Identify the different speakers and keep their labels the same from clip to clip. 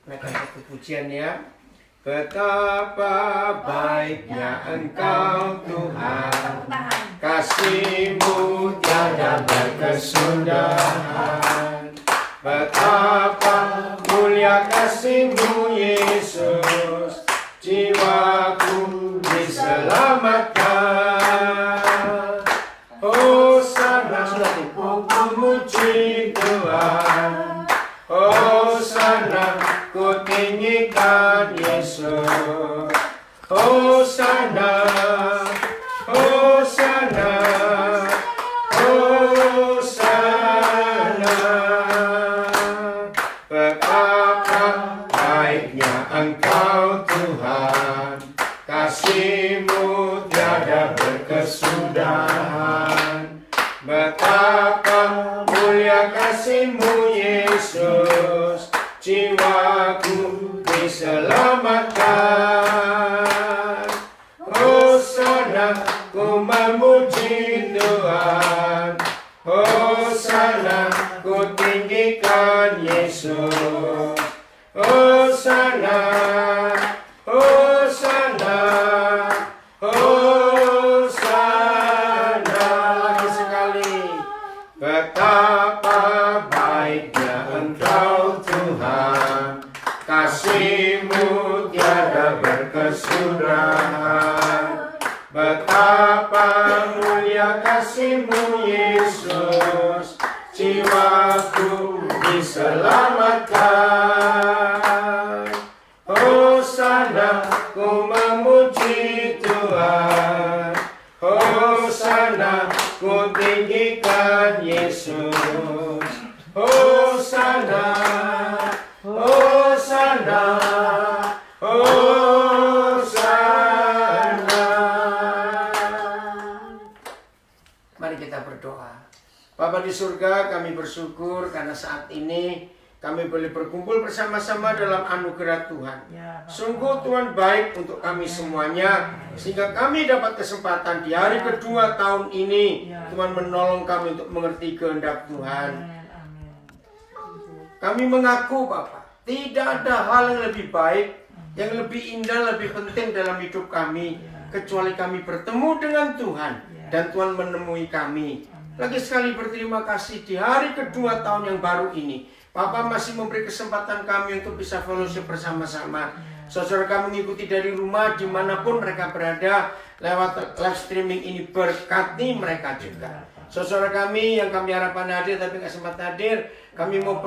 Speaker 1: Naikkan satu pujian ya. Betapa baiknya Engkau Tuhan, kasih-Mu tiada berkesudahan. Betapa mulia kasih-Mu Yesus, jiwaku diselamatkan. Hosana, ku memuji Tuhan. Hosana, ku tinggikan Yesus. Hosana, Hosana, Hosana. Betapa baiknya Engkau Tuhan, kasih-Mu tiada berkesudahan. Betapa mulia kasih-Mu Yesus, jiwaku diselamatkan. Hosana, ku memuji Tuhan. Hosana, ku tinggikan Yesus. Hosana, Hosana, Hosana. Lagi sekali. Betapa baiknya Engkau Tuhan, kasih-Mu tiada berkesudahan. Betapa mulia kasih-Mu Yesus, jiwaku diselamatkan. Hosana, ku memuji Tuhan. Hosana, ku tinggikan Yesus. Hosana, Hosana, Hosana. Mari kita berdoa. Bapa di surga, kami bersyukur karena saat ini kami boleh berkumpul bersama-sama dalam anugerah Tuhan. Sungguh Tuhan baik untuk kami semuanya, sehingga kami dapat kesempatan di hari kedua tahun ini. Tuhan menolong kami untuk mengerti kehendak Tuhan. Kami mengaku Bapa, tidak ada hal yang lebih baik, yang lebih indah, lebih penting dalam hidup kami, kecuali kami bertemu dengan Tuhan dan Tuhan menemui kami. Lagi sekali berterima kasih di hari kedua tahun yang baru ini. Papa masih memberi kesempatan kami untuk bisa fellowship bersama-sama. Saudara kami mengikuti dari rumah dimanapun mereka berada, lewat live streaming ini berkati mereka juga. Saudara kami yang kami harapkan hadir tapi nggak sempat hadir, kami mau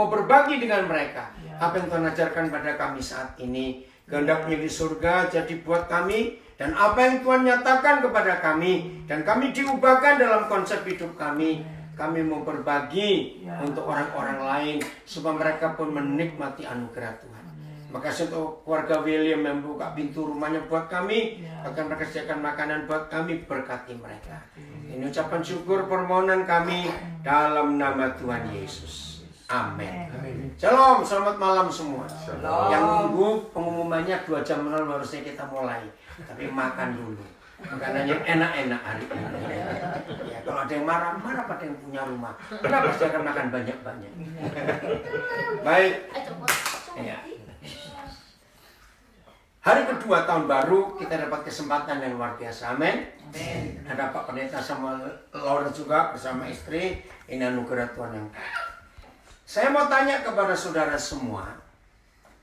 Speaker 1: berbagi dengan mereka apa yang Tuhan ajarkan pada kami saat ini. Kehendaknya di surga jadi buat kami, dan apa yang Tuhan nyatakan kepada kami, dan kami diubahkan dalam konsep hidup kami. Kami mau berbagi untuk orang-orang lain supaya mereka pun menikmati anugerah Tuhan. Makasih untuk keluarga William yang buka pintu rumahnya buat kami, akan mengerjakan makanan buat kami, berkati mereka. Ini ucapan syukur permohonan kami dalam nama Tuhan Yesus. Amin. Shalom, selamat malam semua. Shalom. Yang nunggu pengumumannya 2 jam lalu harusnya kita mulai, tapi makan dulu. Makanan yang enak-enak hari ini. Ya, kalau ada yang marah-marah pada yang punya rumah, kenapa saya akan makan banyak-banyak? Baik. Ya. Hari kedua tahun baru kita dapat kesempatan yang luar biasa. Amin. Ada Pak Pendeta sama Laura juga bersama istri. Ini anugerah Tuhan yang saya mau tanya kepada saudara semua,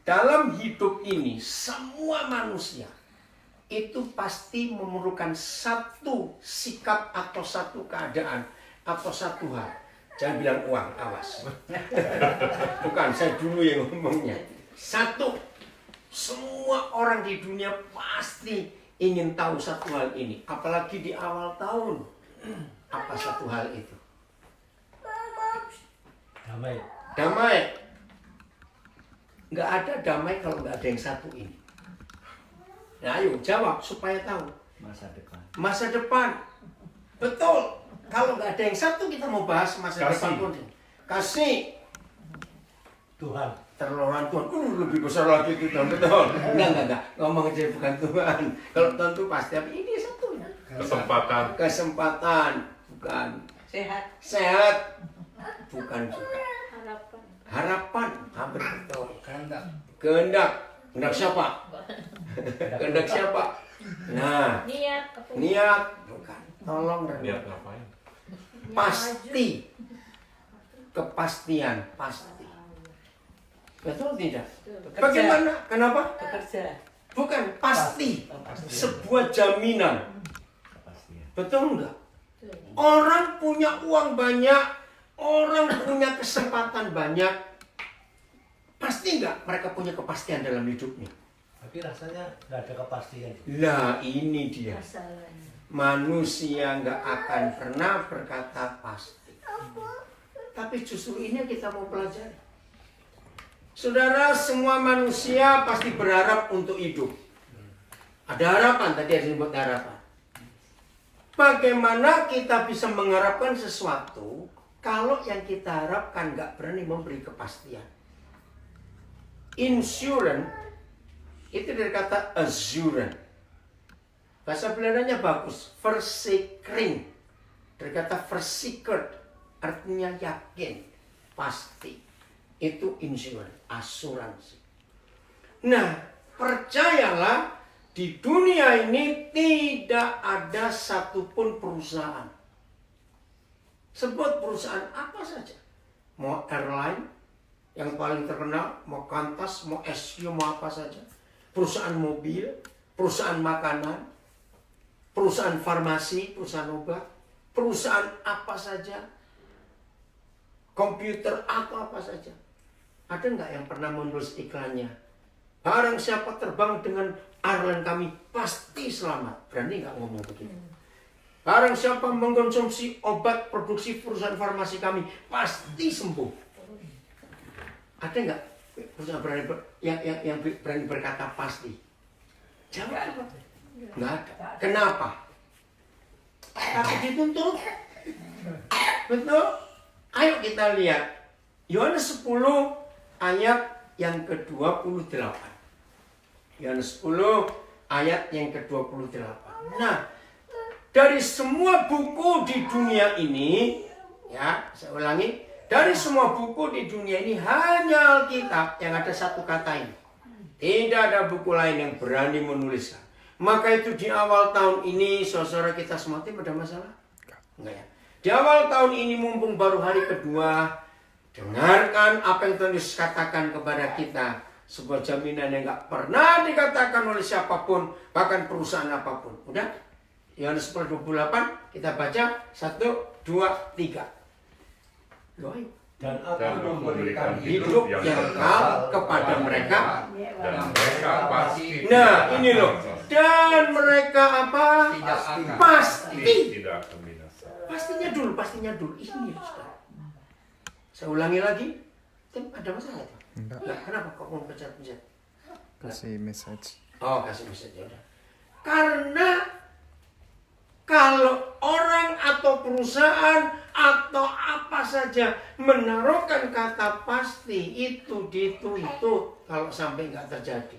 Speaker 1: dalam hidup ini semua manusia itu pasti memerlukan satu sikap atau satu keadaan atau satu hal. Jangan bilang uang, awas. Bukan, saya dulu yang ngomongnya. Satu, semua orang di dunia pasti ingin tahu satu hal ini. Apalagi di awal tahun. Apa satu hal itu?
Speaker 2: Damai.
Speaker 1: Damai. Nggak ada damai kalau nggak ada yang satu ini. Nah, ayo jawab supaya tahu.
Speaker 2: Masa depan.
Speaker 1: Masa depan. Betul. Kalau nggak ada yang satu kita mau bahas masa depan pun. Kasih.
Speaker 2: Tuhan.
Speaker 1: Terlalu Tuhan. Lebih besar lagi kita. Betul. Enggak. Ngomong aja bukan Tuhan. Kalau Tuhan itu pasti. Tapi ini satunya. Kesempatan. Bukan. Sehat. Bukan juga. Harapan. Hampir betul. Kehendak. Kehendak siapa? Kehendak siapa? Nah, niat. Bukan. Tolong
Speaker 3: Niat
Speaker 1: renung.
Speaker 3: ngapain?
Speaker 1: Pasti. Kepastian. Pasti. Betul tidak? Bagaimana? Kenapa?
Speaker 4: Bekerja.
Speaker 1: Bukan. Pasti. Sebuah jaminan.
Speaker 2: Kepastian.
Speaker 1: Betul enggak? Orang punya uang banyak. Orang punya kesempatan banyak. Pasti enggak mereka punya kepastian dalam hidupnya?
Speaker 2: Tapi rasanya nggak ada kepastian.
Speaker 1: Lah ini dia.
Speaker 4: Masalahnya.
Speaker 1: Manusia nggak akan pernah berkata pasti. Tapi justru ini yang kita mau pelajari. Saudara, semua manusia pasti berharap untuk hidup. Ada harapan, tadi ada disebut harapan. Bagaimana kita bisa mengharapkan sesuatu kalau yang kita harapkan nggak berani memberi kepastian? Insurance itu dari kata assurance. Bahasa Belandanya bagus, verzekering. Dari kata verzekerd, artinya yakin, pasti. Itu insurance, asuransi. Nah, percayalah, di dunia ini tidak ada satupun perusahaan. Sebut perusahaan apa saja. Mau airline, yang paling terkenal, mau Qantas, mau SQ, mau apa saja. Perusahaan mobil, perusahaan makanan, perusahaan farmasi, perusahaan obat, perusahaan apa saja, komputer atau apa saja. Ada nggak yang pernah menulis iklannya? Barang siapa terbang dengan airline kami pasti selamat. Berani nggak ngomong begitu? Barang siapa mengkonsumsi obat produksi perusahaan farmasi kami pasti sembuh. Ada nggak perusahaan yang berani berkata pasti? Jawab apa? Nggak ada. Kenapa? Tapi dituntut. Betul? Ayo kita lihat. Yohanes 10 ayat yang ke-28. Yohanes 10 ayat yang ke-28. Nah, dari semua buku di dunia ini, ya, saya ulangi, dari semua buku di dunia ini hanya Alkitab yang ada satu kata ini. Tidak ada buku lain yang berani menuliskan. Maka itu di awal tahun ini, saudara kita semua tim ada masalah? Enggak ya. Di awal tahun ini mumpung baru hari kedua, dengarkan apa yang Tuhan Yesus katakan kepada kita. Sebuah jaminan yang gak pernah dikatakan oleh siapapun, bahkan perusahaan apapun. Udah? Yohanes 10:28 kita baca 1, 2, 3. Loh, ayo.
Speaker 2: Dan
Speaker 3: Dan
Speaker 2: aku memberikan
Speaker 1: Hidup yang kekal kepada mereka.
Speaker 3: Dan mereka pasti.
Speaker 1: Nah, ini loh. Dan mereka apa? Pasti.
Speaker 3: Tidak akan binasa.
Speaker 1: Pastinya dulu. Ini saudara. Saya ulangi lagi. Tim, ada masalah tuh?
Speaker 5: Enggak.
Speaker 1: Nah, kenapa kok mau pencet-pencet?
Speaker 5: Kasih message.
Speaker 1: Oh, kasih message ya udah. Karena kalau orang atau perusahaan atau apa saja menaruhkan kata pasti itu kalau sampai nggak terjadi.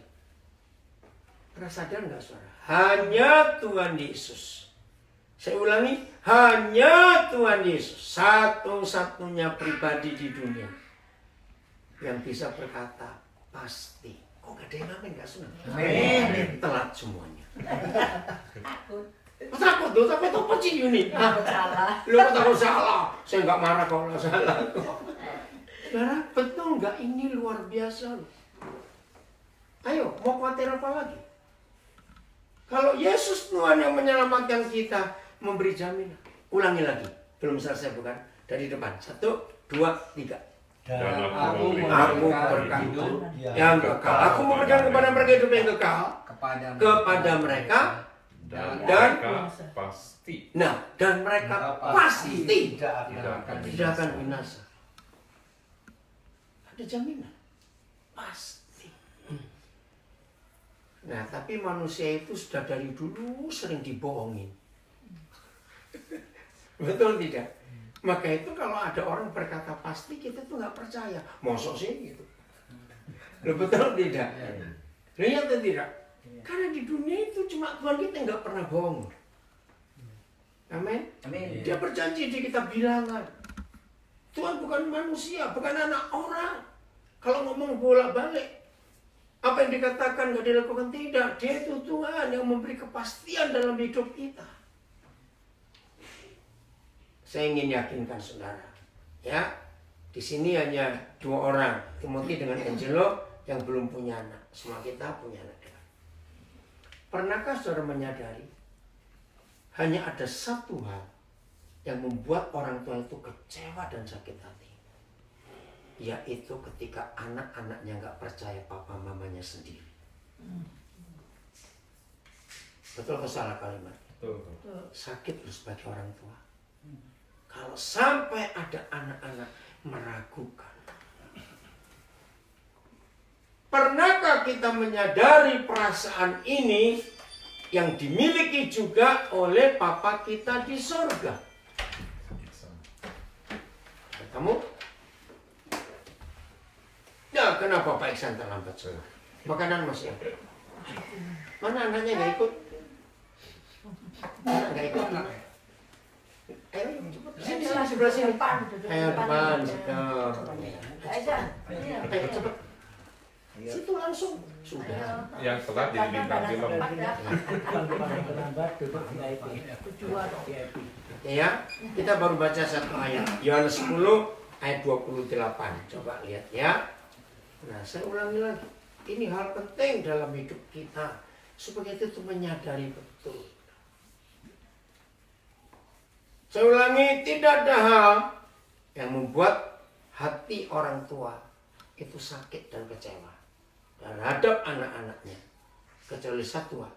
Speaker 1: Pernah sadar nggak saudara? Hanya Tuhan Yesus. Saya ulangi, hanya Tuhan Yesus satu-satunya pribadi di dunia yang bisa berkata pasti. Kok nggak ada yang amin nggak senang? Amin. Telat semuanya. Takut apa sih ini?
Speaker 4: Takut salah.
Speaker 1: Lu takut salah. Saya nggak marah kalau nggak salah. Saudara, betul nggak ini luar biasa loh. Ayo, mau khawatir apa lagi? Kalau Yesus Tuhan yang menyelamatkan kita, memberi jaminan. Ulangi lagi, belum selesai bukan? Dari depan, 1, 2, 3.
Speaker 3: Dan
Speaker 2: aku
Speaker 1: Aku
Speaker 2: memberikan
Speaker 1: berkata
Speaker 2: hidup
Speaker 1: yang kekal. Aku memberikan kepada mereka hidup yang kekal. Kepada mereka.
Speaker 3: Dan
Speaker 1: Dan-
Speaker 3: mereka pasti.
Speaker 1: Nah, dan mereka pasti
Speaker 2: tidak akan
Speaker 1: tidak akan binasa. Ada jaminan. Pasti. Nah, tapi manusia itu sudah dari dulu sering dibohongin. Betul tidak? Maka itu kalau ada orang berkata pasti, kita tuh nggak percaya. Mosok sih gitu. Loh, betul tidak? Lihat atau tidak? Karena di dunia itu cuma Tuhan kita nggak pernah bohong. Amin. Dia berjanji di kitab Bilangan. Tuhan bukan manusia, bukan anak orang. Kalau ngomong bolak-balik, Apa yang dikatakan gak dilakukan? Tidak. Dia itu Tuhan yang memberi kepastian dalam hidup kita. Saya ingin yakinkan saudara, ya, di sini hanya 2 orang, Timothy dengan Angelo yang belum punya anak. Semua kita punya anak. Pernahkah saudara menyadari hanya ada satu hal yang membuat orang tua itu kecewa dan sakit hati? Yaitu ketika anak-anaknya gak percaya papa mamanya sendiri. Betul atau salah kalimat?
Speaker 3: Betul.
Speaker 1: Sakit loh sebagai orang tua. Kalau sampai ada anak-anak meragukan. Pernahkah kita menyadari perasaan ini yang dimiliki juga oleh papa kita di surga? Kamu? Ya, kenapa Pak Iksan terlambat? Makanan Mas ya? Mana anaknya nggak ikut? Anak nggak ikut? Ayo, cepat. Sini, sebelah sini. Ayo, depan. Situ. Ayo, cepat. Situ langsung. Sudah.
Speaker 3: Yang telat jadi bintang film.
Speaker 1: Ya, kita baru baca satu ayat. Yohanes 10 ayat 28. Coba lihat ya. Nah, saya ulangi lagi. Ini hal penting dalam hidup kita. Supaya kita itu menyadari betul. Saya ulangi, tidak ada hal yang membuat hati orang tua itu sakit dan kecewa terhadap anak-anaknya. Kecuali satu hal.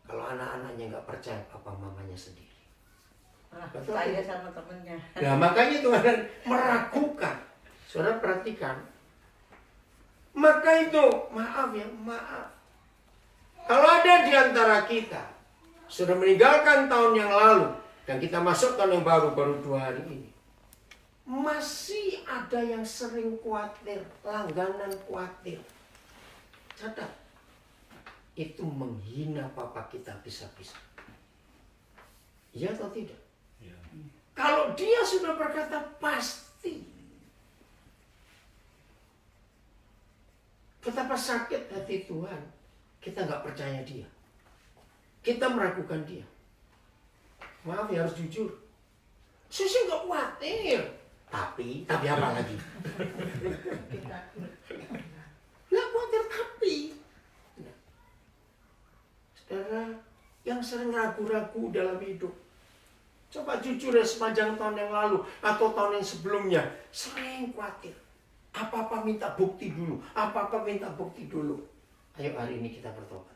Speaker 1: Kalau anak-anaknya nggak percaya papa mamanya sendiri. Betul?
Speaker 4: Saya sama temennya.
Speaker 1: Nah, makanya Tuhan meragukan. Saudara perhatikan. Maka itu, maaf. Kalau ada di antara kita sudah meninggalkan tahun yang lalu dan kita masuk tahun yang baru 2 hari ini, masih ada yang sering khawatir, langganan khawatir. Catat, itu menghina papa kita bisa-bisa. Iya atau tidak?
Speaker 2: Ya.
Speaker 1: Kalau dia sudah berkata pasti. Betapa sakit hati Tuhan. Kita nggak percaya dia. Kita meragukan dia. Maaf ya, harus jujur. Saya nggak khawatir. Tapi apa lagi? Nggak khawatir tapi. Nah, saudara yang sering ragu-ragu dalam hidup. Coba jujur ya, sepanjang tahun yang lalu atau tahun yang sebelumnya. Sering khawatir. Apa-apa minta bukti dulu. Apa-apa minta bukti dulu. Ayo hari ini kita bertobat.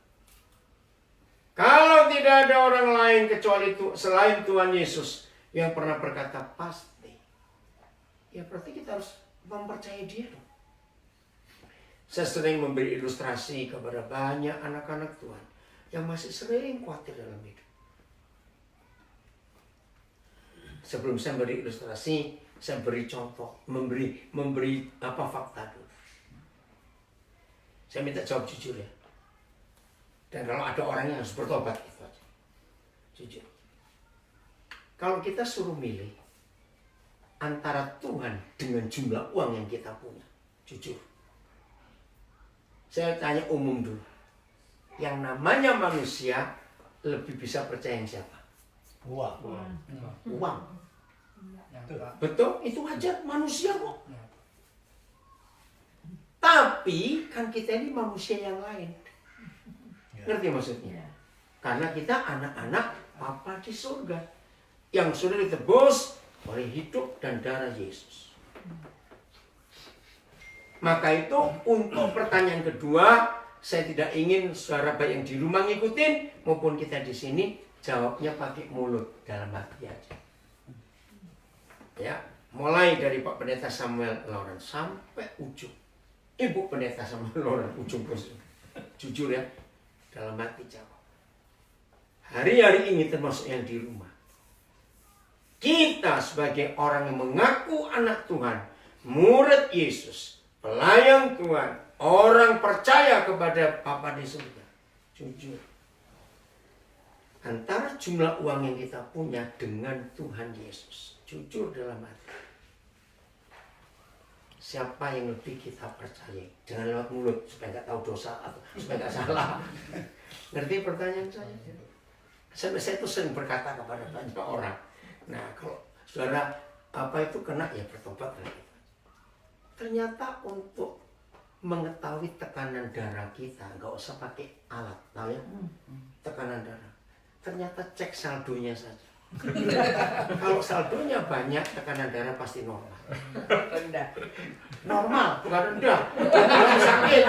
Speaker 1: Kalau tidak ada orang lain kecuali selain Tuhan Yesus yang pernah berkata pasti, ya berarti kita harus mempercayai dia dong. Saya sering memberi ilustrasi kepada banyak anak-anak Tuhan yang masih sering khawatir dalam hidup. Sebelum saya beri ilustrasi, saya beri contoh, memberi fakta dulu. Saya minta jawab jujur ya. Dan kalau ada orang yang harus bertobat, itu aja. Jujur. Kalau kita suruh milih antara Tuhan dengan jumlah uang yang kita punya, jujur. Saya tanya umum dulu. Yang namanya manusia lebih bisa percaya yang siapa?
Speaker 2: Uang.
Speaker 1: Uang. Betul, itu wajar, manusia kok. Tapi kan kita ini manusia yang lain. Ngerti maksudnya? Karena kita anak-anak Papa di surga yang sudah ditebus oleh hidup dan darah Yesus. Maka itu untuk pertanyaan kedua, saya tidak ingin saudara baik yang di rumah ngikutin maupun kita di sini jawabnya pakai mulut, dalam hati aja. Ya, mulai dari Pak Pendeta Samuel Lawrence sampai ujung Ibu Pendeta Samuel Lawrence ujung terus. Jujur ya, dalam hati jawab. Hari-hari ini termasuk yang di rumah. Kita sebagai orang yang mengaku anak Tuhan, murid Yesus, pelayan Tuhan, orang percaya kepada Bapa di surga. Jujur. Antara jumlah uang yang kita punya dengan Tuhan Yesus. Jujur dalam hati. siapa yang lebih kita percaya. Jangan lewat mulut supaya nggak tahu dosa atau supaya nggak salah. Ngerti pertanyaan saya? Sampai saya tuh sering berkata kepada banyak orang. Nah, kalau saudara apa itu kena ya bertobat lagi. Ternyata untuk mengetahui tekanan darah kita nggak usah pakai alat, tahu ya? Tekanan darah. Ternyata cek saldonya saja. Kalau saldonya banyak, tekanan darah pasti normal.
Speaker 4: Rendah.
Speaker 1: Normal, bukan rendah. Bukan sakit.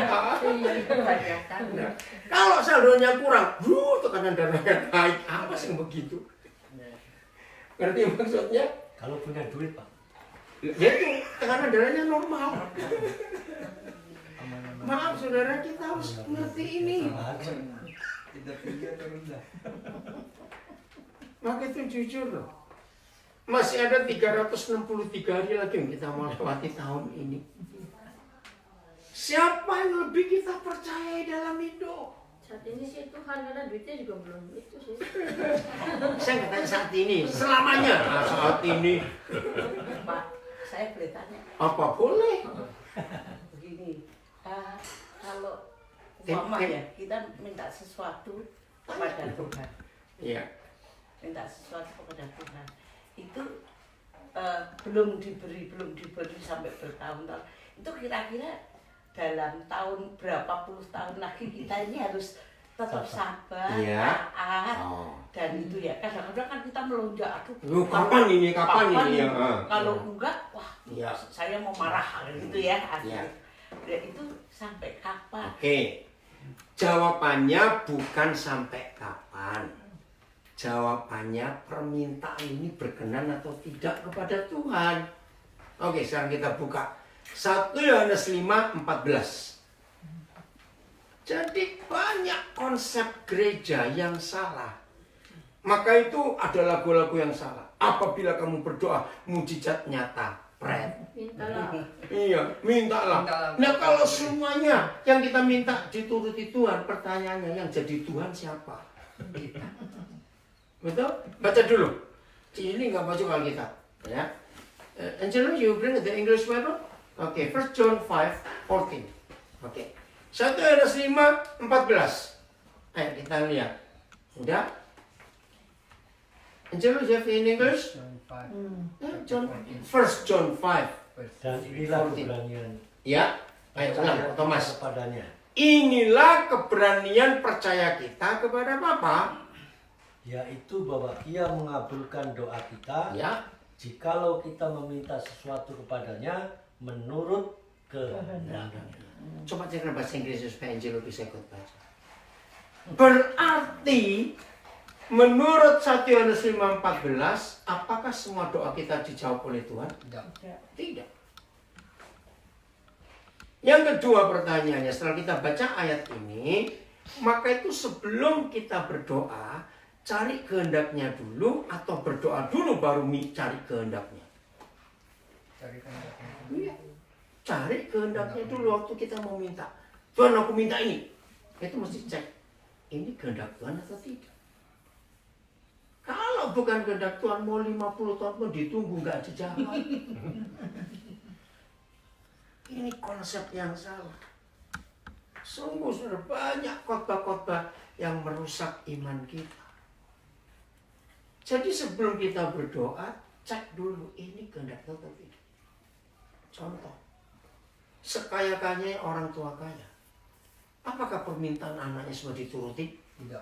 Speaker 1: Nah, kalau saldonya kurang, tekanan darahnya naik. Apa sih begitu? Ngerti maksudnya?
Speaker 2: Kalau punya duit Pak.
Speaker 1: Ya itu, tekanan darahnya normal. Maaf saudara, kita harus ngerti ini. Maka itu jujur loh. Masih ada 363 hari lagi yang kita mau lewati tahun ini. Siapa yang lebih kita percaya dalam hidup?
Speaker 4: Saat ini sih Tuhan, karena duitnya juga belum itu sih.
Speaker 1: Saya nggak tanya saat ini, selamanya. Nah, saat ini.
Speaker 4: Pak, saya boleh tanya.
Speaker 1: Apa boleh?
Speaker 4: Begini, kalau umpama ya kita minta sesuatu kepada Tuhan.
Speaker 1: Iya.
Speaker 4: Minta sesuatu kepada Tuhan itu belum diberi sampai bertahun-tahun, itu kira-kira dalam tahun berapa puluh tahun lagi kita ini harus tetap sabar,
Speaker 1: Iya.
Speaker 4: taat, dan itu ya kadang-kadang kan kita melonjak, aduh
Speaker 1: Kapan ini ya?
Speaker 4: Kalau enggak, wah
Speaker 1: Iya.
Speaker 4: saya mau marah gitu ya.
Speaker 1: Iya.
Speaker 4: Dan itu sampai kapan?
Speaker 1: Oke. Jawabannya bukan sampai kapan. Jawabannya permintaan ini berkenan atau tidak kepada Tuhan. Oke, sekarang kita buka 1 Yohanes 5:14. Jadi banyak konsep gereja yang salah. Maka itu ada lagu-lagu yang salah. Apabila kamu berdoa, mujizat nyata. Pret.
Speaker 4: Mintalah.
Speaker 1: Iya, mintalah. Nah kalau semuanya yang kita minta dituruti Tuhan, pertanyaannya yang jadi Tuhan siapa? Kita. Betul? Baca dulu. Ini nggak baca Alkitab, ya. Angelo, you bring the English Bible? Okay, 1 John 5:14. Okay. 1 Yohanes 5:14. Kita lihat. Udah? Angelo, you have in English? John 1 John 5.
Speaker 2: Dan inilah keberanian.
Speaker 1: Ya, ayo ulang, Thomas.
Speaker 2: Kepadanya.
Speaker 1: Inilah keberanian percaya kita kepada Bapa.
Speaker 2: Yaitu bahwa Ia mengabulkan doa kita.
Speaker 1: Ya.
Speaker 2: Jikalau kita meminta sesuatu kepadanya menurut kehendaknya.
Speaker 1: Coba cek bahasa Inggris supaya Angelo bisa ikut baca. Berarti menurut 1 Yohanes 5:14, apakah semua doa kita dijawab oleh Tuhan? Tidak. Yang kedua pertanyaannya, setelah kita baca ayat ini, maka itu sebelum kita berdoa, cari kehendaknya dulu atau berdoa dulu baru cari kehendaknya? Iya. Cari kehendaknya dulu waktu kita mau minta. Tuhan, aku minta ini. Itu mesti cek. Ini kehendak Tuhan atau tidak? Kalau bukan kehendak Tuhan, mau 50 tahun pun ditunggu nggak dijawab. Ini konsep yang salah. Sungguh sudah banyak khotbah-khotbah yang merusak iman kita. Jadi sebelum kita berdoa, cek dulu ini kehendak Tuhan atau tidak. Contoh, sekaya-kayanya orang tua kaya, apakah permintaan anaknya semua dituruti?
Speaker 6: Tidak.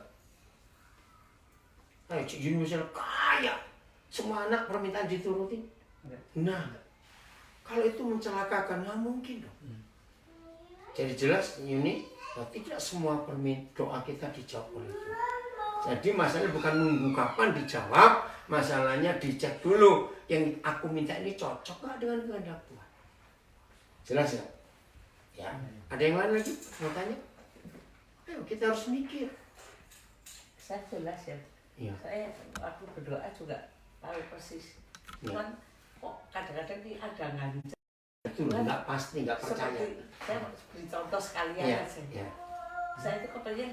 Speaker 1: Kayak Cik Yuni misalnya kaya, semua anak permintaan dituruti. Nah, kalau itu mencelakakan, nggak mungkin dong. Jadi jelas Yuni, tidak semua doa kita dijawab oleh Tuhan. Jadi masalahnya bukan nunggu kapan dijawab, masalahnya dicek dulu. Yang aku minta ini cocok nggak dengan kehendak Tuhan? Jelas ya? Ya. Ada yang lain lagi mau tanya? Ayo kita harus mikir.
Speaker 4: Saya jelas ya.
Speaker 1: Iya.
Speaker 4: Saya waktu berdoa juga tahu persis.
Speaker 1: Ya.
Speaker 4: Cuman kok kadang-kadang ini ada ngancam.
Speaker 1: Itu nggak pasti, nggak percaya.
Speaker 4: Seperti saya beri contoh sekalian
Speaker 1: Iya.
Speaker 4: aja.
Speaker 1: Ya.
Speaker 4: Saya itu kepengen,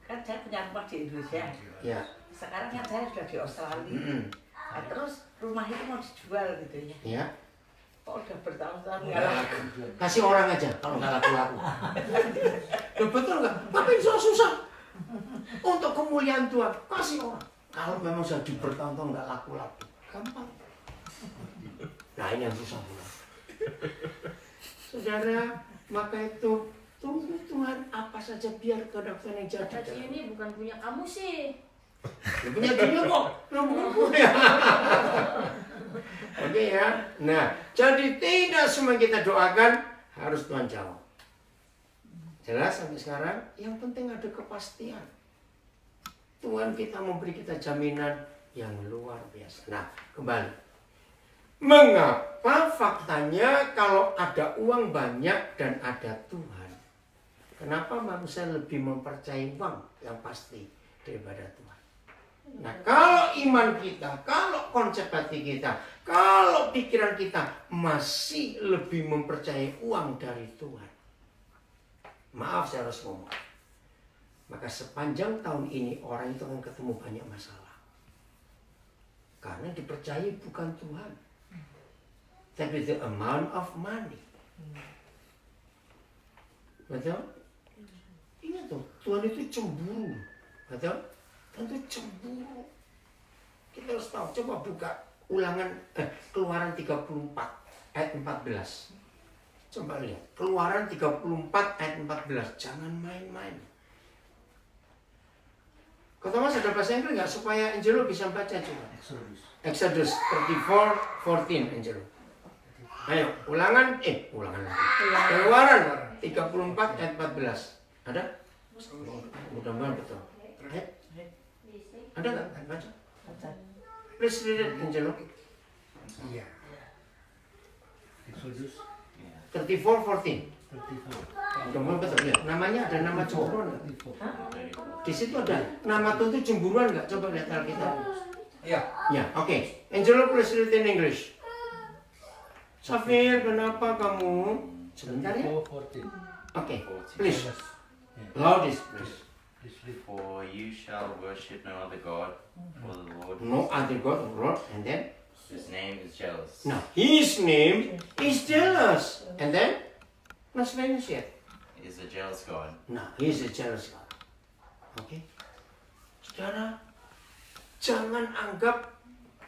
Speaker 4: kan saya punya rumah di Indonesia.
Speaker 1: Ya.
Speaker 4: Sekarang kan saya sudah di Australia.
Speaker 1: Mm-mm.
Speaker 4: Nah, terus rumah itu mau dijual gitu ya.
Speaker 1: Ya.
Speaker 4: Kok kok udah bertahun-tahun nggak laku.
Speaker 1: Kasih orang aja kalau nggak laku-laku. Loh, betul nggak? Ngapain susah-susah? Untuk kemuliaan Tuhan, kasih orang. Kalau memang sudah bertahun-tahun nggak laku-laku, gampang. Nah ini yang susah. Saudara, maka itu tunggu Tuhan apa saja biar kedatangan yang jadi.
Speaker 6: Kata ini bukan punya kamu sih.
Speaker 1: Ya, punya dia kok. Ya. Oke ya. Nah, jadi tidak semua yang kita doakan harus Tuhan jawab. Jelas sampai sekarang? Yang penting ada kepastian. Tuhan kita memberi kita jaminan yang luar biasa. Nah, kembali. Mengapa faktanya kalau ada uang banyak dan ada Tuhan? Kenapa manusia lebih mempercayai uang yang pasti daripada Tuhan? Nah, kalau iman kita, kalau konsep hati kita, kalau pikiran kita masih lebih mempercayai uang dari Tuhan. Maaf saya harus ngomong. Maka sepanjang tahun ini orang itu akan ketemu banyak masalah. Karena dipercayai bukan Tuhan. Tapi the amount of money. Betul? Ingat tuh, Tuhan itu cemburu. Betul? Tuhan itu cemburu. Kita harus tahu, coba buka Ulangan Keluaran 34 ayat 14. Coba lihat, Keluaran 34 ayat 14. Jangan main-main. Kau tahu mas ada bahasa Inggris nggak supaya Angelo bisa baca coba? Exodus 34:14 Angelo. Ayo, ulangan lagi. Keluaran 34 ayat 14. Ada? Mudah-mudahan betul. Ada nggak? Baca. Please read it, Angelo.
Speaker 2: Iya. Exodus
Speaker 1: 34:14.
Speaker 2: 34.
Speaker 1: Mudah-mudahan betul ya. Namanya ada nama cemburuan nggak?
Speaker 2: 34.
Speaker 1: Di situ ada nama Tuhan itu cemburuan nggak? Coba lihat Alkitab.
Speaker 2: Iya.
Speaker 1: Ya, oke. Angelo, please read in English. Safir, kenapa kamu? Sebentar ya.
Speaker 2: 34:14.
Speaker 1: Oke, please. Loudest, please.
Speaker 7: For you shall worship no other God, for the Lord,
Speaker 1: No other God, Lord, and then?
Speaker 7: his name is jealous.
Speaker 1: Now, his name is jealous. And then? Let's finish it.
Speaker 7: He is a jealous God.
Speaker 1: Nah, he is a jealous God. Oke. Saudara, jangan anggap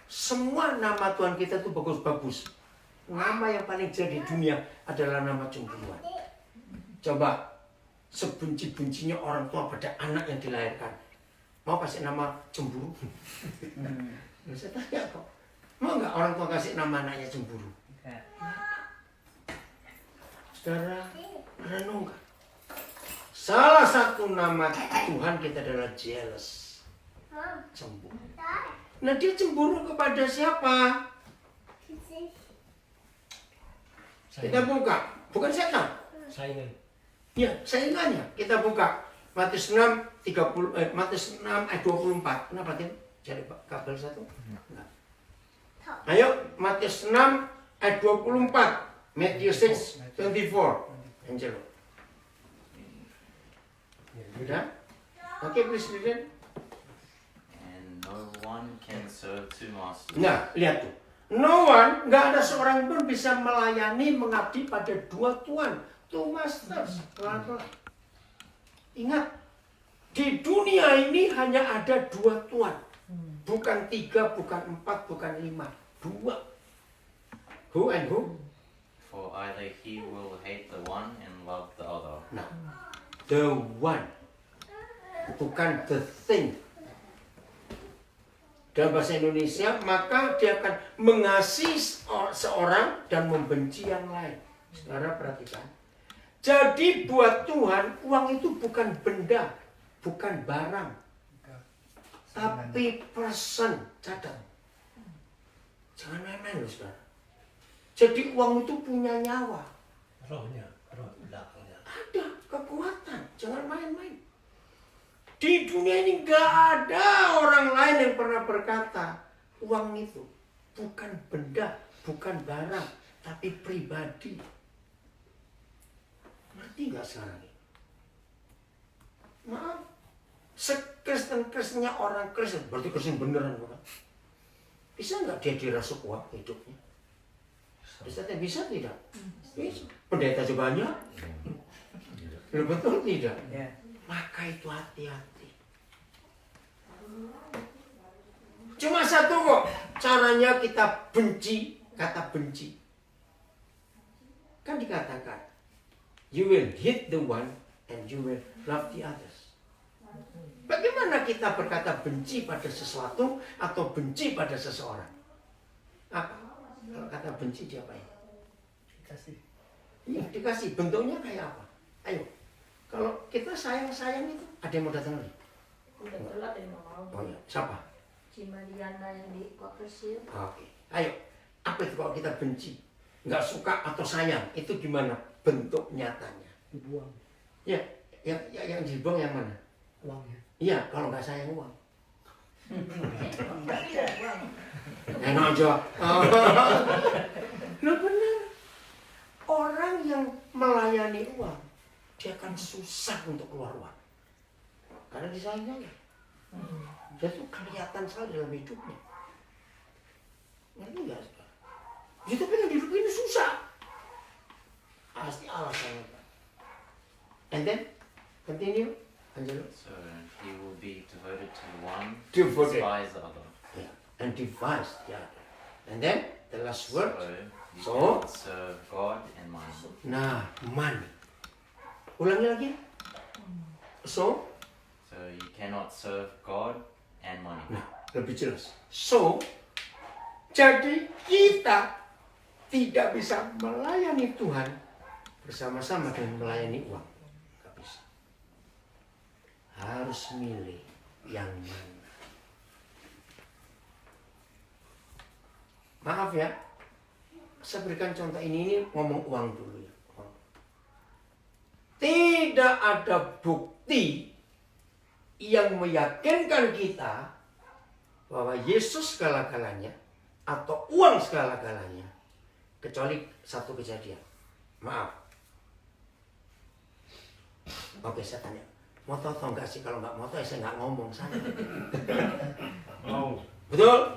Speaker 1: semua nama Tuhan kita itu bagus-bagus. Nama yang paling jelek di dunia adalah nama cemburuan. Coba, sebenci-bencinya orang tua pada anak yang dilahirkan. Mau kasih nama cemburu? Saya tanya kok. Mau nggak orang tua kasih nama anaknya cemburu? Saudara, renungkan. Salah satu nama Tuhan kita adalah jealous. Cemburu. Nah dia cemburu kepada siapa? Kita buka. Bukan setan.
Speaker 2: Saingan.
Speaker 1: Ya, saingannya. Kita buka. Matius 6 ayat 24. Kenapa Tim? Cari kabel satu. Enggak. Ayo, Matius 6 ayat 24. Matthew 6:24. Angelo. Sudah? Oke, please read it.
Speaker 7: And no one can serve two masters.
Speaker 1: Nah, lihat tuh. No one, nggak ada seorang pun bisa melayani mengabdi pada dua tuan. Two masters. Pelan-pelan. Ingat, di dunia ini hanya ada dua tuan. Bukan 3, bukan 4, bukan 5. 2. Who and who?
Speaker 7: For either he will hate the one and love the other.
Speaker 1: Nah, the one. Bukan the thing. Dalam bahasa Indonesia, maka dia akan mengasihi seorang dan membenci yang lain. Saudara perhatikan. Jadi buat Tuhan, uang itu bukan benda, bukan barang. Tapi person. Catat. Jangan main-main loh saudara. Jadi uang itu punya nyawa.
Speaker 2: Rohnya, roh belakangnya.
Speaker 1: Ada kekuatan. Jangan main-main. Di dunia ini gak ada orang lain yang pernah berkata uang itu bukan benda, bukan barang, tapi pribadi. Ngerti gak sekarang ini? Maaf, sekristen-kristennya orang Kristen, berarti Kristen beneran bukan? Bisa gak dia dirasuk uang hidupnya? Ustaz, bisa tidak? Bisa. Pendeta sebanyak? Betul tidak?
Speaker 4: Ya.
Speaker 1: Maka itu hati-hati. Cuma satu kok caranya kita benci, kata benci. Kan dikatakan, you will hate the one and you will love the others. Bagaimana kita berkata benci pada sesuatu atau benci pada seseorang? Apa? Kalau kata benci diapain?
Speaker 2: Dikasih.
Speaker 1: Iya, dikasih. Bentuknya kayak apa? Ayo. Kalau kita sayang-sayang itu, ada yang mau datang lagi?
Speaker 6: Udah telat ya mau.
Speaker 1: Oh iya, siapa?
Speaker 6: Cimaliana yang di Kokersil.
Speaker 1: Oke. Ayo. Apa itu kalau kita benci? Nggak suka atau sayang? Itu gimana bentuk nyatanya?
Speaker 2: Dibuang
Speaker 1: Ya, yang dibuang yang mana?
Speaker 2: uangnya.
Speaker 1: Iya, kalau nggak sayang uang.
Speaker 4: Enggak ada uang.
Speaker 1: Enak aja. Loh benar. Orang yang melayani uang, dia akan susah untuk keluar uang. Karena disayang. Dia tuh kelihatan sekali dalam hidupnya. Ngerti nggak? Dia tuh pengen hidup ini susah. Pasti alasannya. And then, continue, Angelo.
Speaker 7: So he will be devoted to one,
Speaker 1: Devoted.
Speaker 7: despise the other.
Speaker 1: Yeah. And devise the other. And then, the last word.
Speaker 7: You
Speaker 1: So?
Speaker 7: cannot serve God and money.
Speaker 1: Nah, money. Ulangi lagi. So,
Speaker 7: So you cannot serve God and money.
Speaker 1: nah, lebih jelas. So, jadi kita tidak bisa melayani Tuhan bersama-sama dengan melayani uang. Gak bisa. Harus milih yang mana. Maaf ya, saya berikan contoh ini ngomong uang dulu ya. Tidak ada bukti yang meyakinkan kita bahwa Yesus segala-galanya atau uang segala-galanya kecuali satu kejadian. Maaf. Oke, saya tanya. Mau tahu atau enggak sih? Kalau nggak mau tahu, saya nggak ngomong sana.
Speaker 3: Mau.
Speaker 1: Betul?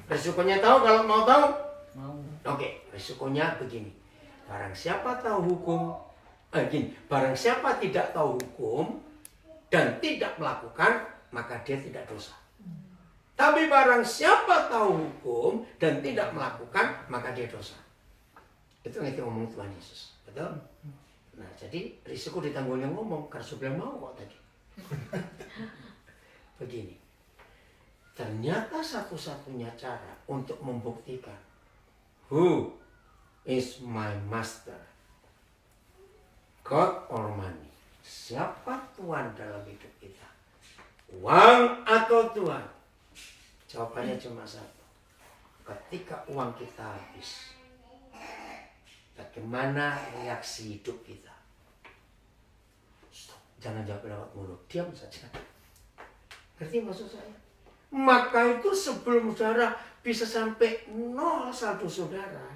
Speaker 1: Resikonya tahu kalau mau tahu?
Speaker 2: Mau.
Speaker 1: Oke, resikonya begini. Barang siapa tahu hukum, gini, barang siapa tidak tahu hukum dan tidak melakukan, maka dia tidak dosa. Tapi barang siapa tahu hukum dan tidak melakukan, maka dia dosa. Itu yang kita ngomong Tuhan Yesus. Betul? Nah, jadi risiko ditanggung yang ngomong, karena sudah mau kok tadi. Begini. Ternyata satu-satunya cara untuk membuktikan who is my master, God or money. Siapa Tuhan dalam hidup kita? Uang atau Tuhan? Jawabannya cuma satu. Ketika uang kita habis, bagaimana reaksi hidup kita? Stop. Jangan jawab lewat mulut, diam saja. Ngerti maksud saya? Maka itu sebelum saudara bisa sampai nol saldo saudara,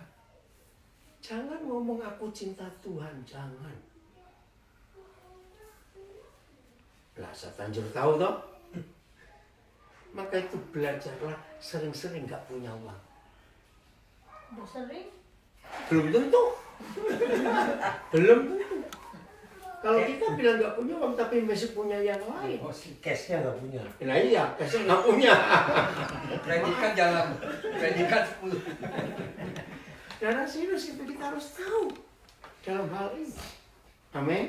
Speaker 1: jangan ngomong aku cinta Tuhan, jangan. Lah, saya tanjur tahu toh. Maka itu belajarlah sering-sering gak punya uang.
Speaker 6: Udah sering?
Speaker 1: Belum tentu. Belum tentu. Kalau kita bilang gak punya uang tapi masih punya yang lain.
Speaker 2: Oh, si cashnya nggak punya.
Speaker 1: Nah iya, kasih gak punya.
Speaker 2: Predikat jangan. Predikat 10.
Speaker 1: Karena serius itu kita harus tahu dalam hal ini. Amin.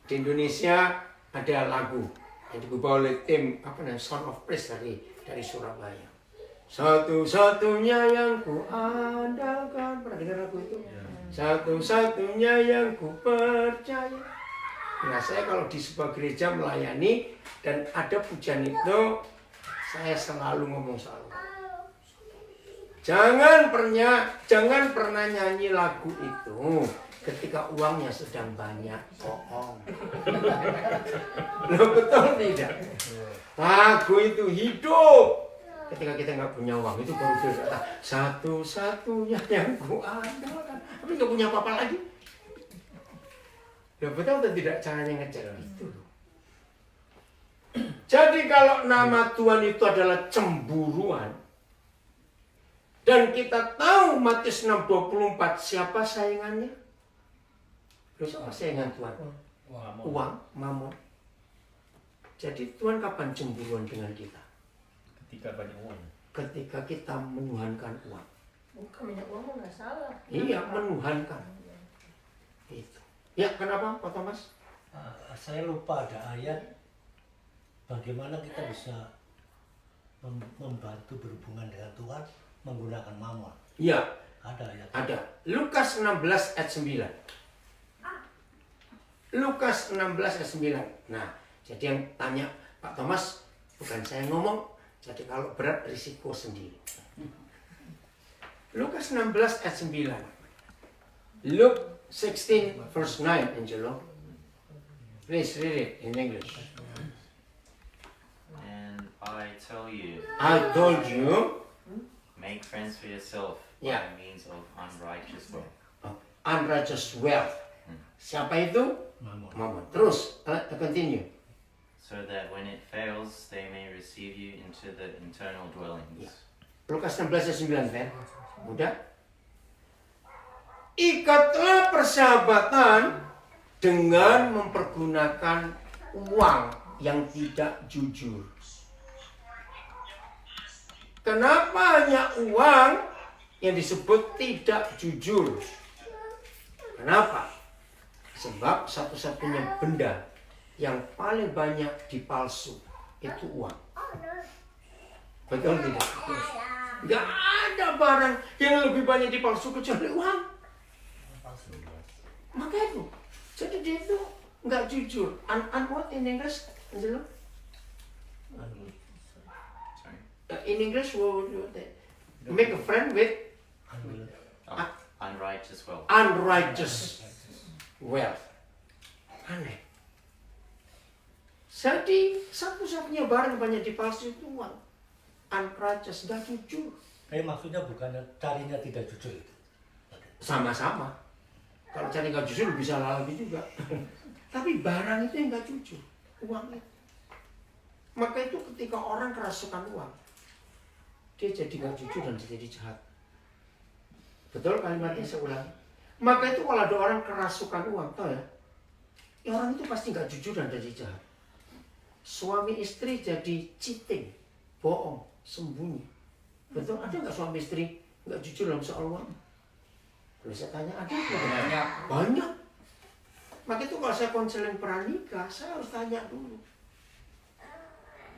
Speaker 1: Di Indonesia ada lagu yang dibawa oleh tim Son of Praise dari Surabaya. Satu-satunya yang ku andalkan. Pernah dengar lagu itu? Satu-satunya yang ku percaya. Nah, saya kalau di sebuah gereja melayani dan ada pujian itu, saya selalu ngomong soal uang. Jangan pernah nyanyi lagu itu ketika uangnya sedang banyak. Bohong. Loh, betul tidak? Lagu itu hidup ketika kita nggak punya uang, itu baru berkata satu-satunya yang ku andalkan. Tapi nggak punya apa-apa lagi. Loh, betul atau tidak caranya ngecek itu? Jadi kalau nama Tuhan itu adalah cemburuan Dan kita tahu Matius 6:24 siapa saingannya? Siapa saingan Tuhan? Uang, mamon. Jadi Tuhan kapan cemburuan dengan kita?
Speaker 3: Ketika banyak uang.
Speaker 1: Ketika kita menuhankan uang.
Speaker 6: Bukan banyak uang mah nggak salah.
Speaker 1: Iya, menuhankan. Itu. Ya, kenapa Pak Thomas?
Speaker 2: Saya lupa ada ayat bagaimana kita bisa membantu berhubungan dengan Tuhan menggunakan mamon.
Speaker 1: Iya,
Speaker 2: Ada ayat.
Speaker 1: ada. Lukas 16 ayat 9. Lukas 16 ayat 9. Nah, jadi yang tanya Pak Thomas, bukan saya ngomong, jadi kalau berat risiko sendiri. Lukas 16 ayat 9. Luke 16 verse 9, Angelo. Please read it in English.
Speaker 7: And I tell you,
Speaker 1: I told you,
Speaker 7: make friends for yourself
Speaker 1: Yeah.
Speaker 7: by means of unrighteous wealth.
Speaker 1: unrighteous wealth. Siapa itu?
Speaker 2: Mamon.
Speaker 1: Mamon. Terus, continue.
Speaker 7: So that when it fails, they may receive you into the eternal dwellings.
Speaker 1: Lukas 16 ayat 9, Fer. Mudah. Ikatlah persahabatan dengan mempergunakan uang yang tidak jujur. Kenapa hanya uang yang disebut tidak jujur? Kenapa? Sebab satu-satunya benda yang paling banyak dipalsu itu uang. Betul tidak? Gak ada barang yang lebih banyak dipalsu kecuali uang. Maka itu. Jadi dia itu nggak jujur. What in English? Angelo?
Speaker 7: Sorry.
Speaker 1: In English, what would you say? Make a friend with
Speaker 7: Oh, unrighteous wealth.
Speaker 1: unrighteous wealth. Aneh. Jadi satu-satunya barang banyak dipalsu itu uang. Unrighteous, nggak jujur.
Speaker 2: Tapi maksudnya bukan carinya tidak jujur itu.
Speaker 1: Sama-sama. Kalau cari nggak jujur bisa lagi juga. Tapi barang itu yang nggak jujur, uang itu. Maka itu ketika orang kerasukan uang, dia jadi nggak jujur dan jadi jahat. Betul kalimatnya saya ulangi. Maka itu kalau ada orang kerasukan uang, tau ya, orang itu pasti nggak jujur dan jadi jahat. Suami istri jadi cheating, bohong, sembunyi. Betul? Ada nggak suami istri nggak jujur dalam soal uang? Kalau saya tanya ada nggak? Banyak. Maka itu kalau saya konseling pranikah, saya harus tanya dulu.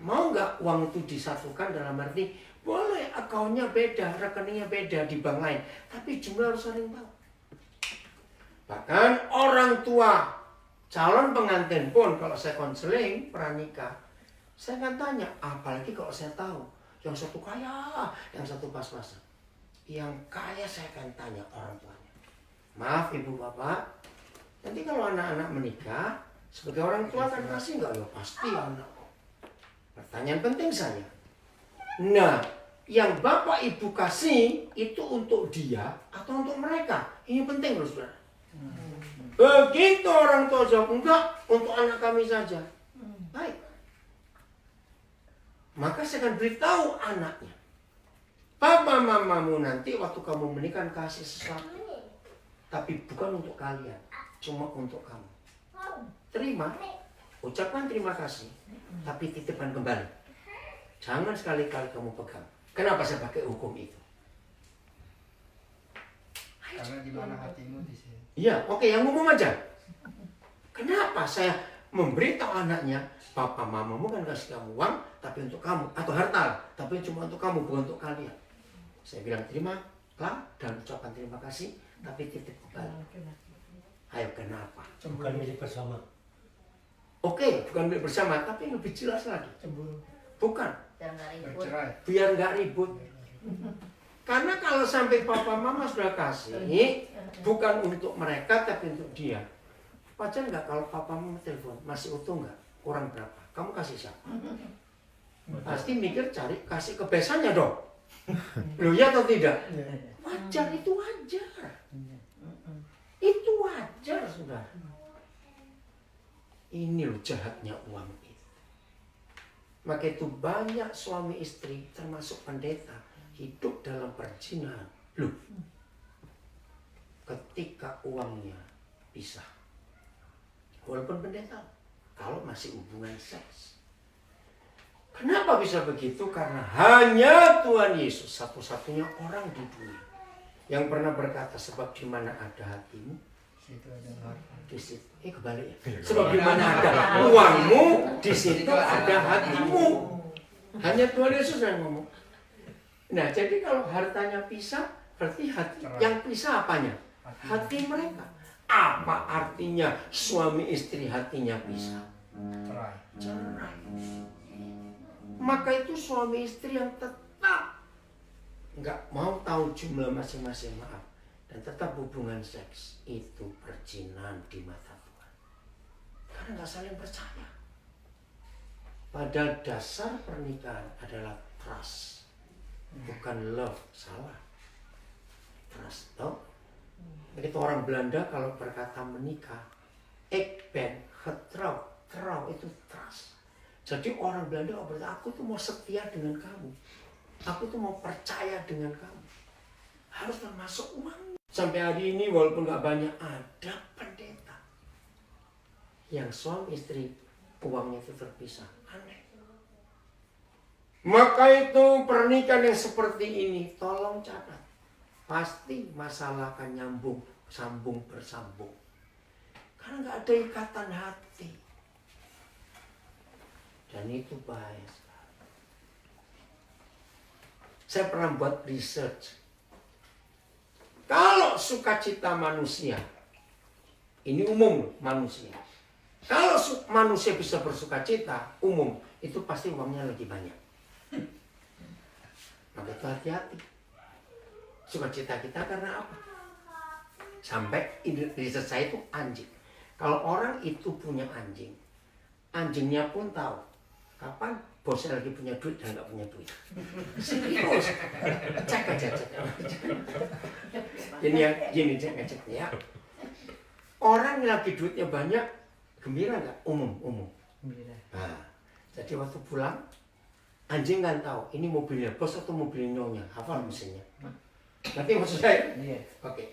Speaker 1: Mau nggak uang itu disatukan dalam arti boleh akunnya beda, rekeningnya beda di bank lain, tapi jumlah harus saling tahu. Bahkan orang tua calon pengantin pun kalau saya konseling pranikah, saya akan tanya, apalagi kalau saya tahu yang satu kaya, yang satu pas-pasan. Yang kaya saya akan tanya orang tuanya. Maaf ibu bapak, nanti kalau anak-anak menikah, sebagai orang tua kan kasih nggak? Ya pasti anak. Pertanyaan penting saya. Nah, yang bapak ibu kasih itu untuk dia atau untuk mereka? Ini penting loh saudara. Begitu orang tua jawab enggak, untuk anak kami saja. Baik. Maka saya akan beritahu anaknya. Papa mamamu nanti waktu kamu menikah kasih sesuatu. Tapi bukan untuk kalian. Cuma untuk kamu. Terima. Ucapkan terima kasih. Tapi titipkan kembali. Jangan sekali-kali kamu pegang. Kenapa saya pakai hukum itu?
Speaker 5: Karena di mana hatimu di sini.
Speaker 1: Iya, oke, yang umum aja. Kenapa saya memberitahu anaknya, papa mamamu kan kasih kamu uang, tapi untuk kamu, atau harta, tapi cuma untuk kamu, bukan untuk kalian. Saya bilang terima lah dan ucapkan terima kasih, tapi titip kembali. Ayo kenapa?
Speaker 2: Bukan milik bersama.
Speaker 1: Oke, bukan milik bersama, tapi lebih jelas lagi. Bukan,
Speaker 6: Jangan ribut.
Speaker 5: Bercerai.
Speaker 1: biar nggak ribut. Karena kalau sampai papa mama sudah kasih, bukan untuk mereka tapi untuk dia. Wajar nggak kalau papa mama telepon, masih utuh nggak? Kurang berapa? Kamu kasih siapa? Pasti mikir cari kasih ke besannya dong. Loh ya atau tidak? Wajar, itu wajar. Itu wajar saudara. Ini loh jahatnya uang itu. Maka itu banyak suami istri termasuk pendeta hidup dalam perzinahan. Loh, ketika uangnya pisah, walaupun pendeta, kalau masih hubungan seks. Kenapa bisa begitu? Karena hanya Tuhan Yesus satu-satunya orang di dunia yang pernah berkata, sebab di mana ada hatimu,
Speaker 5: Situ ada harta.
Speaker 1: di situ. Kebalik ya. Sebab di mana ada uangmu, di situ ada hatimu. Hanya Tuhan Yesus yang ngomong. Nah, jadi kalau hartanya pisah, berarti hati yang pisah apanya? Hati mereka. Apa artinya suami istri hatinya pisah?
Speaker 5: Cerai.
Speaker 1: Cerai. Maka itu suami istri yang tetap nggak mau tahu jumlah masing-masing, maaf, dan tetap hubungan seks, itu perzinahan di mata Tuhan. Karena nggak saling percaya. Padahal dasar pernikahan adalah trust, bukan love. Salah. Trust, tau? Begitu orang Belanda kalau berkata menikah, ik ben getrouwd. Trouw itu trust. Jadi orang Belanda berkata, aku tuh mau setia dengan kamu, aku tuh mau percaya dengan kamu. Harus termasuk uang. Sampai hari ini walaupun nggak banyak, ada pendeta yang suami istri uangnya itu terpisah. Aneh. Maka itu pernikahan yang seperti ini tolong catat. Pasti masalah akan nyambung, sambung bersambung. Karena nggak ada ikatan hati. Dan itu bahaya sekali. Saya pernah buat research. Kalau sukacita manusia, ini umum manusia. Kalau manusia bisa bersukacita, umum, itu pasti uangnya lebih banyak. Maka itu hati-hati. Sukacita kita karena apa? Sampai riset saya itu anjing. Kalau orang itu punya anjing, anjingnya pun tahu kapan bosnya lagi punya duit dan nggak punya duit. Serius. Cek aja. Gini cek ya. Orang yang lagi duitnya banyak, gembira nggak? Umum. Nah, jadi waktu pulang, anjing kan tahu ini mobilnya bos atau mobil nyonya, hafal mesinnya. Nanti maksud saya? Iya. Oke.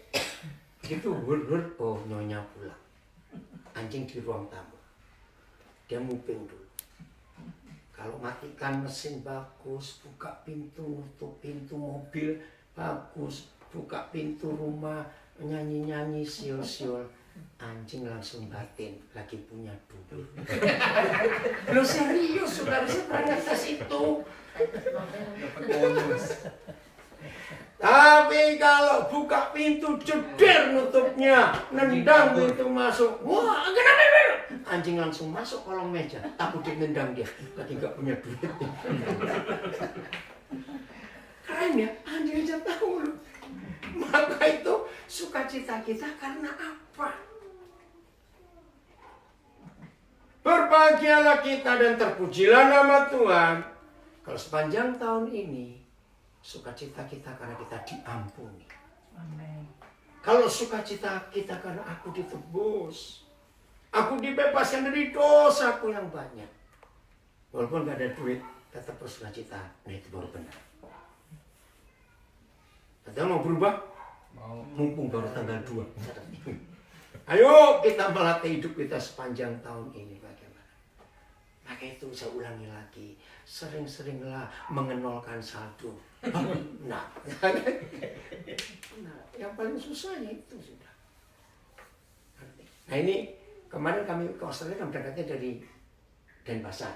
Speaker 1: Gitu, oh nyonya pulang. Anjing di ruang tamu. Dia nguping dulu. Kalau matikan mesin bagus, buka pintu, nutup pintu mobil bagus, buka pintu rumah, nyanyi-nyanyi, siul-siul. Anjing langsung batin, lagi punya duit. Lo serius, saudara, saya pernah tes itu. Tapi kalau buka pintu, jeder nutupnya, nendang pintu masuk. Wah, kenapa? Anjing langsung masuk kolong meja, takut nendang dia, lagi gak punya duit. Keren ya, anjing aja tahu loh. Maka itu sukacita kita karena apa? Berbahagialah kita dan terpujilah nama Tuhan. Kalau sepanjang tahun ini, sukacita kita karena kita diampuni. Amin. Kalau sukacita kita karena aku ditebus, aku dibebaskan dari dosaku yang banyak. Walaupun gak ada duit, tetap bersukacita. Nah itu baru benar. Kita mau berubah? Mau. Mumpung baru tanggal 2. Ayo kita melatih hidup kita sepanjang tahun ini. Bagaimana? Maka itu saya ulangi lagi. Sering-seringlah mengenolkan saldo. Nah, yang paling susahnya itu sudah. Nah ini kemarin kami ke Australia kan berangkatnya dari Denpasar.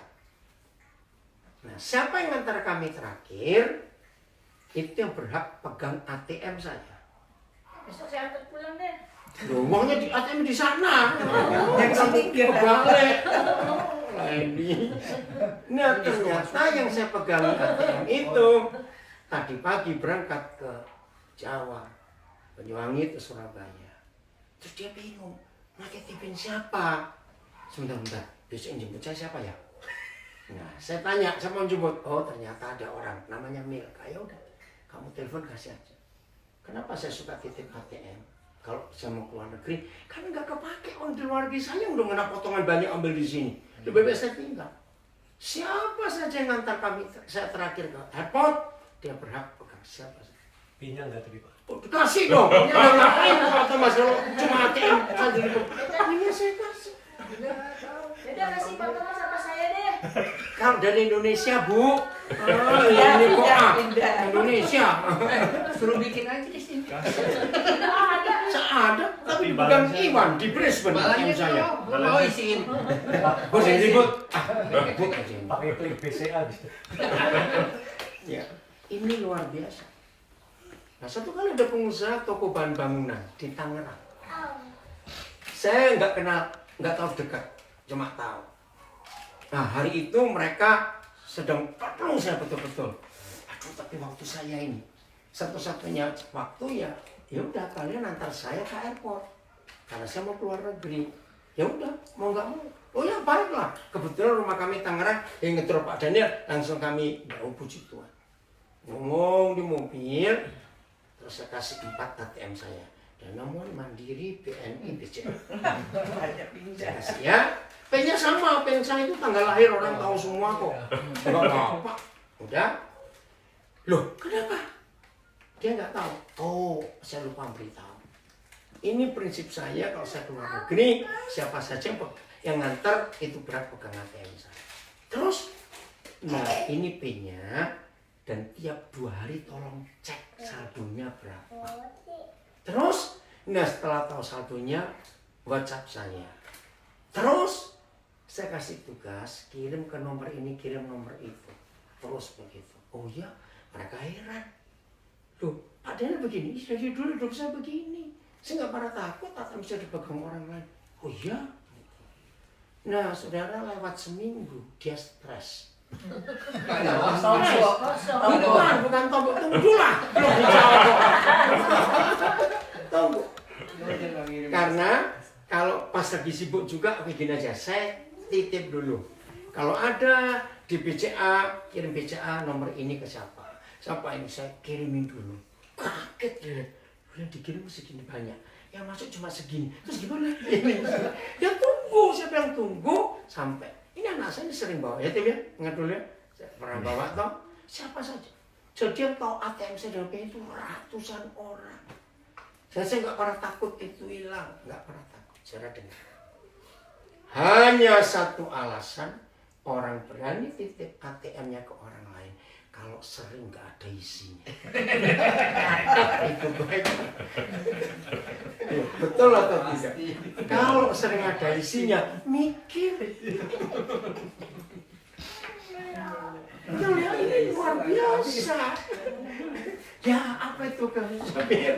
Speaker 1: Nah siapa yang antar kami terakhir itu yang berhak pegang ATM saja.
Speaker 6: Besok saya antar pulang deh.
Speaker 1: Loh, uangnya di ATM di sana. Yang kamu kebalik. Nah ternyata yang saya pegang ATM itu tadi pagi berangkat ke Jawa, Banyuwangi ke Surabaya. Terus dia bingung, mau titipin siapa? Sebentar, besok yang jemput saya siapa ya? Nah, saya tanya sama jemput, oh ternyata ada orang namanya Milka. Ya udah, kamu telepon kasih aja. Kenapa saya suka titip ATM? Kalau saya mau keluar negeri, kan nggak kepake orang di luar negeri, sayang dong anak potongan banyak ambil di sini. Lebih baik saya tinggal. Siapa saja yang ngantar kami, saya terakhir ke airport, dia berhak pegang.
Speaker 2: Siapa? Pinjam nggak tapi Pak?
Speaker 1: Oh, dikasih dong. Ya ngapain kalau masalah cuma ATM saja itu. Ini saya kasih.
Speaker 6: Udah kasih Pak Thomas sama saya deh.
Speaker 1: Kalau dari Indonesia, Bu.
Speaker 4: Iya,
Speaker 1: Ini kok
Speaker 4: pindah.
Speaker 1: Indonesia.
Speaker 5: Suruh bikin aja di sini.
Speaker 1: Ada, tapi bukan Iwan di Brisbane yang saya.
Speaker 5: Oh, isiin.
Speaker 1: Bos yang ribut. Ribut aja.
Speaker 2: Pakai klik BCA gitu.
Speaker 1: Ya, ini luar biasa. Nah, satu kali ada pengusaha toko bahan bangunan di Tangerang. Saya nggak kenal, nggak tahu dekat, cuma tahu. Nah, hari itu mereka sedang perlu saya betul-betul. Aduh, tapi waktu saya ini satu-satunya waktu ya udah kalian antar saya ke airport karena saya mau keluar negeri. Ya udah, mau nggak mau. Oh ya baiklah. Kebetulan rumah kami Tangerang yang ngedrop Pak Daniel, langsung kami puji Tuhan. Ngomong di mobil, terus saya kasih 4 ATM saya. Dan nomor Mandiri, BNI, BCA.
Speaker 4: Banyak pindah.
Speaker 1: Ya, pennya sama, pen saya itu tanggal lahir orang tahu semua kok. Enggak apa-apa. Udah. Loh, kenapa? Dia nggak tahu. Oh, saya lupa beritahu. Ini prinsip saya kalau saya keluar negeri, siapa saja yang nganter itu berat pegang ATM saya. Terus, nah ini pennya dan tiap 2 hari tolong cek saldonya berapa. Terus, nah setelah tahu saldonya, WhatsApp saya. Terus, saya kasih tugas, kirim ke nomor ini, kirim nomor itu. Terus begitu. Oh ya, mereka heran. Loh, padahal begini, dari dulu hidup saya begini. Saya nggak pernah takut atau bisa dipegang orang lain. Oh ya. Nah, saudara lewat seminggu, dia stres. Bukan tombol, tunggu lah. Belum dijawab. Tunggu. Karena kalau pas lagi sibuk juga, oke gini aja, saya titip dulu. Kalau ada di BCA, kirim BCA nomor ini ke siapa? Siapa ini saya kirimin dulu. Kaget dia. Udah dikirim segini banyak. Yang masuk cuma segini. Terus gimana? Ya tunggu, siapa yang tunggu sampai. Ini anak saya ini sering bawa ya Tim ya, ingat dulu ya. Saya pernah bawa toh. Siapa saja. Jadi yang tahu ATM saya dalam itu ratusan orang. Saya nggak pernah takut itu hilang, nggak pernah takut. Saya dengar. Hanya satu alasan orang berani titip ATM-nya ke orang lain. Kalau sering nggak ada isinya. Itu baik. Betul atau tidak? Kalau sering ada isinya, mikir. Ya ini luar biasa. Ya apa itu kamu Sabir?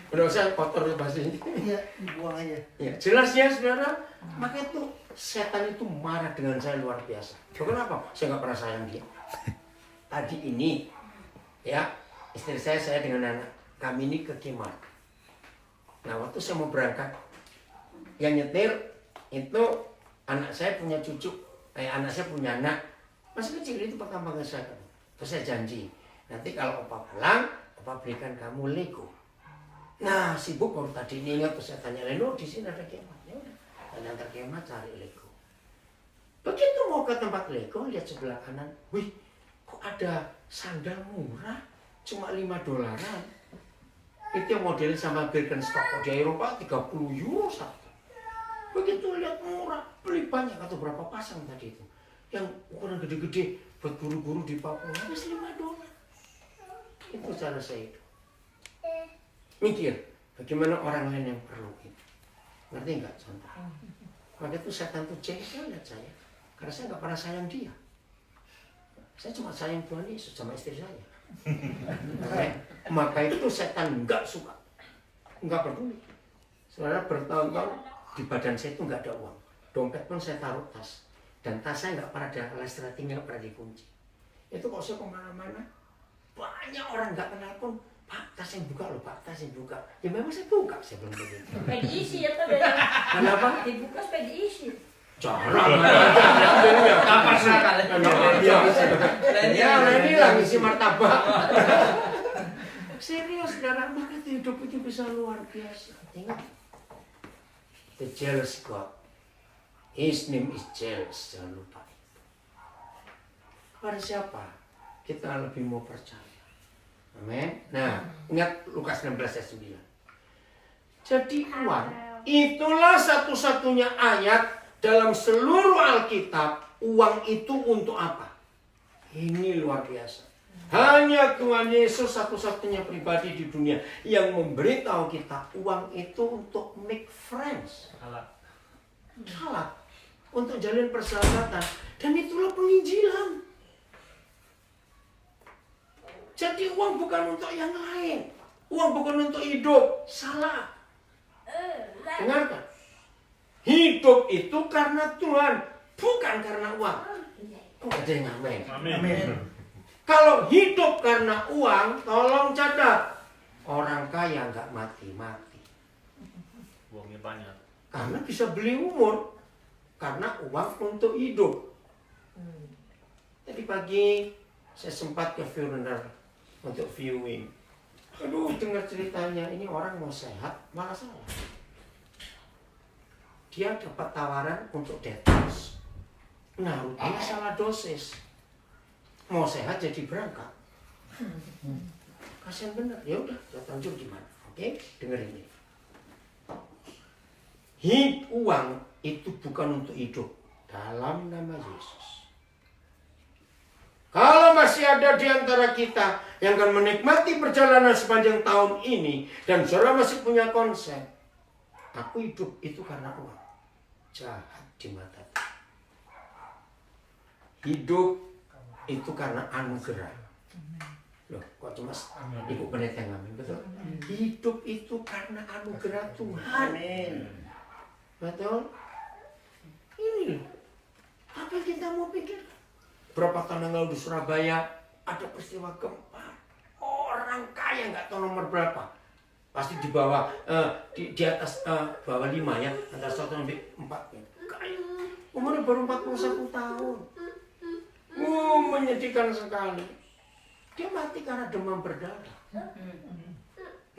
Speaker 1: Udah usah kotor bahasa ini.
Speaker 2: Iya, dibuang aja.
Speaker 1: Ya, jelas ya saudara. Maka itu setan itu marah dengan saya luar biasa. Kenapa? Saya nggak pernah sayang dia. Tadi ini, ya istri saya dengan anak kami ini ke Kemar. Nah waktu saya mau berangkat, yang nyetir itu anak saya punya cucu, anak saya punya anak masih kecil itu pertama kali saya. Terus saya janji, nanti kalau opa pulang, opa belikan kamu Lego. Nah sibuk baru tadi ini ingat, terus saya tanya Leno di sini ada Kemar. Ya udah, dan antar Kemar cari Lego. Begitu mau ke tempat Lego, lihat sebelah kanan, wih. Kok ada sandal murah cuma $5. Itu yang modelnya sama Birkenstock di Eropa 30 euro satu. Begitu lihat murah, beli banyak atau berapa pasang tadi itu. Yang ukuran gede-gede buat guru-guru di Papua habis $5. Itu cara saya itu. Mikir bagaimana orang lain yang perlu itu. Ngerti nggak contoh? Maka itu setan tuh jengkel lihat saya. Karena saya nggak pernah sayang dia. Saya cuma sayang Tuhan Yesus sama istri saya. Maka itu setan nggak suka, nggak peduli. Saudara bertahun-tahun di badan saya itu nggak ada uang. Dompet pun saya taruh tas. Dan tas saya nggak pernah ada resleting, nggak pernah dikunci. Itu kalau saya kemana-mana, banyak orang nggak kenal pun, Pak tas yang buka loh, Pak tas yang buka. Ya memang saya buka, saya belum begitu.
Speaker 6: Supaya diisi ya Pak.
Speaker 1: Kenapa?
Speaker 6: Dibuka supaya diisi.
Speaker 1: Jarang.
Speaker 5: Kapan sekali?
Speaker 1: Ya, ini lah isi martabak. Serius, saudara, maka hidup itu bisa luar biasa. Ingat, the jealous God. His name is jealous. Jangan lupa itu. Kepada siapa kita lebih mau percaya? Amin. Nah, ingat Lukas 16 ayat 9. Jadi uang itulah satu-satunya ayat dalam seluruh Alkitab. Uang itu untuk apa? Ini luar biasa. Hanya Tuhan Yesus satu-satunya pribadi di dunia yang memberitahu kita uang itu untuk make friends. Salah. Untuk jalin persahabatan. Dan itulah penginjilan. Jadi uang bukan untuk yang lain. Uang bukan untuk hidup. Salah. Dengarkan. Hidup itu karena Tuhan, bukan karena uang. Kok ada yang amin?
Speaker 3: Amin.
Speaker 1: Kalau hidup karena uang, tolong catat. Orang kaya nggak mati-mati.
Speaker 3: Uangnya banyak.
Speaker 1: Karena bisa beli umur. Karena uang untuk hidup. Tadi pagi saya sempat ke funeral untuk viewing. Aduh, dengar ceritanya, ini orang mau sehat, malah salah. Dia dapat tawaran untuk detox. Nah, rupanya salah dosis. Mau sehat jadi berangkat. Kasian bener. Ya udah, lanjut gimana? Oke, dengerin ini. Uang itu bukan untuk hidup dalam nama Yesus. Kalau masih ada di antara kita yang akan menikmati perjalanan sepanjang tahun ini dan saudara masih punya konsep, aku hidup itu karena uang. Jahat di mata Tuhan. Hidup itu karena anugerah. Loh, kok cuma Ibu Pendeta yang ngamen, betul? Hidup itu karena anugerah Tuhan. Betul? Ini loh. Apa yang kita mau pikir? Berapa tahun yang lalu di Surabaya ada peristiwa gempa. Orang kaya nggak tahu nomor berapa. Pasti di bawah, di atas bawah 5 ya. Antara 1 sampai 4. Kaya. Umurnya baru 41 tahun. Menyedihkan sekali. Dia mati karena demam berdarah.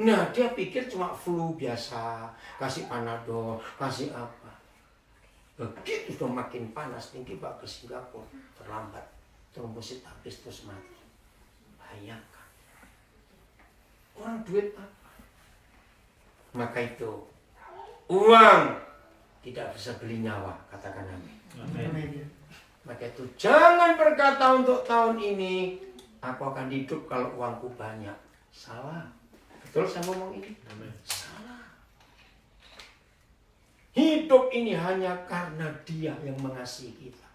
Speaker 1: Nah, dia pikir cuma flu biasa. Kasih Panadol, kasih apa. Begitu sudah makin panas, tinggi bak ke Singapura, terlambat, trombosit habis terus mati. Bayangkan. Orang duit apa? Maka itu, uang tidak bisa beli nyawa, katakan amin. Maka itu jangan berkata untuk tahun ini, aku akan hidup kalau uangku banyak. Salah. Betul saya ngomong ini? Salah. Hidup ini hanya karena Dia yang mengasihi kita.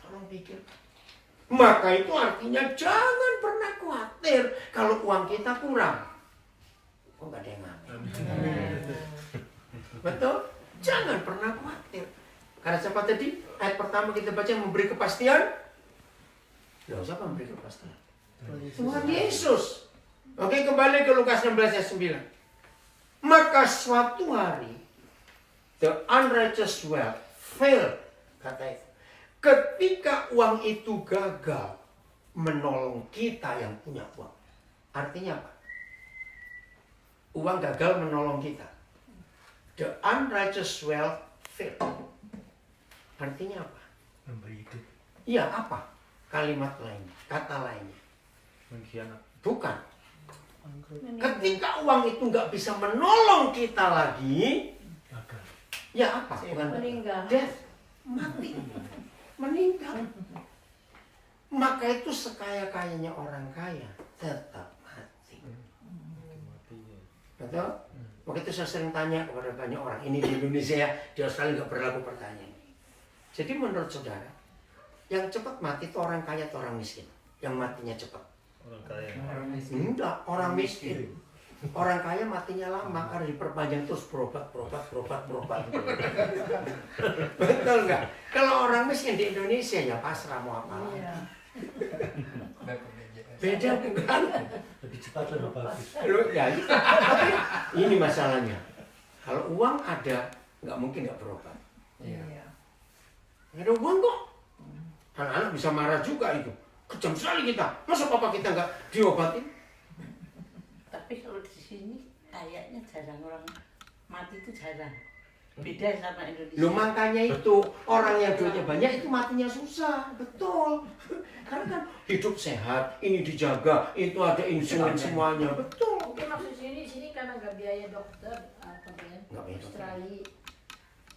Speaker 1: Tolong pikir. Maka itu artinya jangan pernah khawatir kalau uang kita kurang. Oh, nggak ada yang ngamen. Betul? Jangan pernah khawatir. Karena siapa tadi? Ayat pertama kita baca memberi kepastian. Loh, siapa memberi kepastian? Tuhan Yesus. Oke, kembali ke Lukas 16 ayat 9. Maka suatu hari the unrighteous wealth failed, kata itu. Ketika uang itu gagal menolong kita yang punya uang. Artinya apa? Uang gagal menolong kita. The unrighteous wealth failed. Artinya apa?
Speaker 2: Memberi hidup.
Speaker 1: Iya, apa? Kalimat lainnya, kata lainnya.
Speaker 3: Mengkhianat.
Speaker 1: Bukan. Ketika uang itu nggak bisa menolong kita lagi, ya apa? Bukan
Speaker 6: Meninggal.
Speaker 1: death, mati, meninggal. Maka itu sekaya-kayanya orang kaya tetap mati. Betul? Waktu itu saya sering tanya kepada banyak orang. Ini di Indonesia ya, di Australia nggak berlaku pertanyaan. Jadi menurut saudara, yang cepat mati itu orang kaya atau orang miskin? Yang matinya cepat?
Speaker 3: Orang kaya.
Speaker 1: Enggak, orang miskin. Orang kaya matinya lama karena diperpanjang terus berobat. Betul nggak? Kalau orang miskin di Indonesia ya pasrah mau apa lagi. Beda bukan?
Speaker 2: Lebih cepat lebih bagus.
Speaker 1: Loh, ya, tapi ini masalahnya. Kalau uang ada, nggak mungkin nggak berobat. Nggak ada uang kok. Anak-anak bisa marah juga itu. Kejam sekali kita. Masa papa kita nggak diobatin?
Speaker 4: Tapi kalau di sini kayaknya jarang orang mati itu jarang. Beda sama Indonesia.
Speaker 1: Loh makanya itu orang yang duitnya banyak itu matinya susah, betul. Karena kan hidup sehat, ini dijaga, itu ada insulin semuanya, betul.
Speaker 6: Mungkin maksud sini karena nggak biaya dokter apa ya?
Speaker 1: Nggak biaya dokter.
Speaker 6: Australia.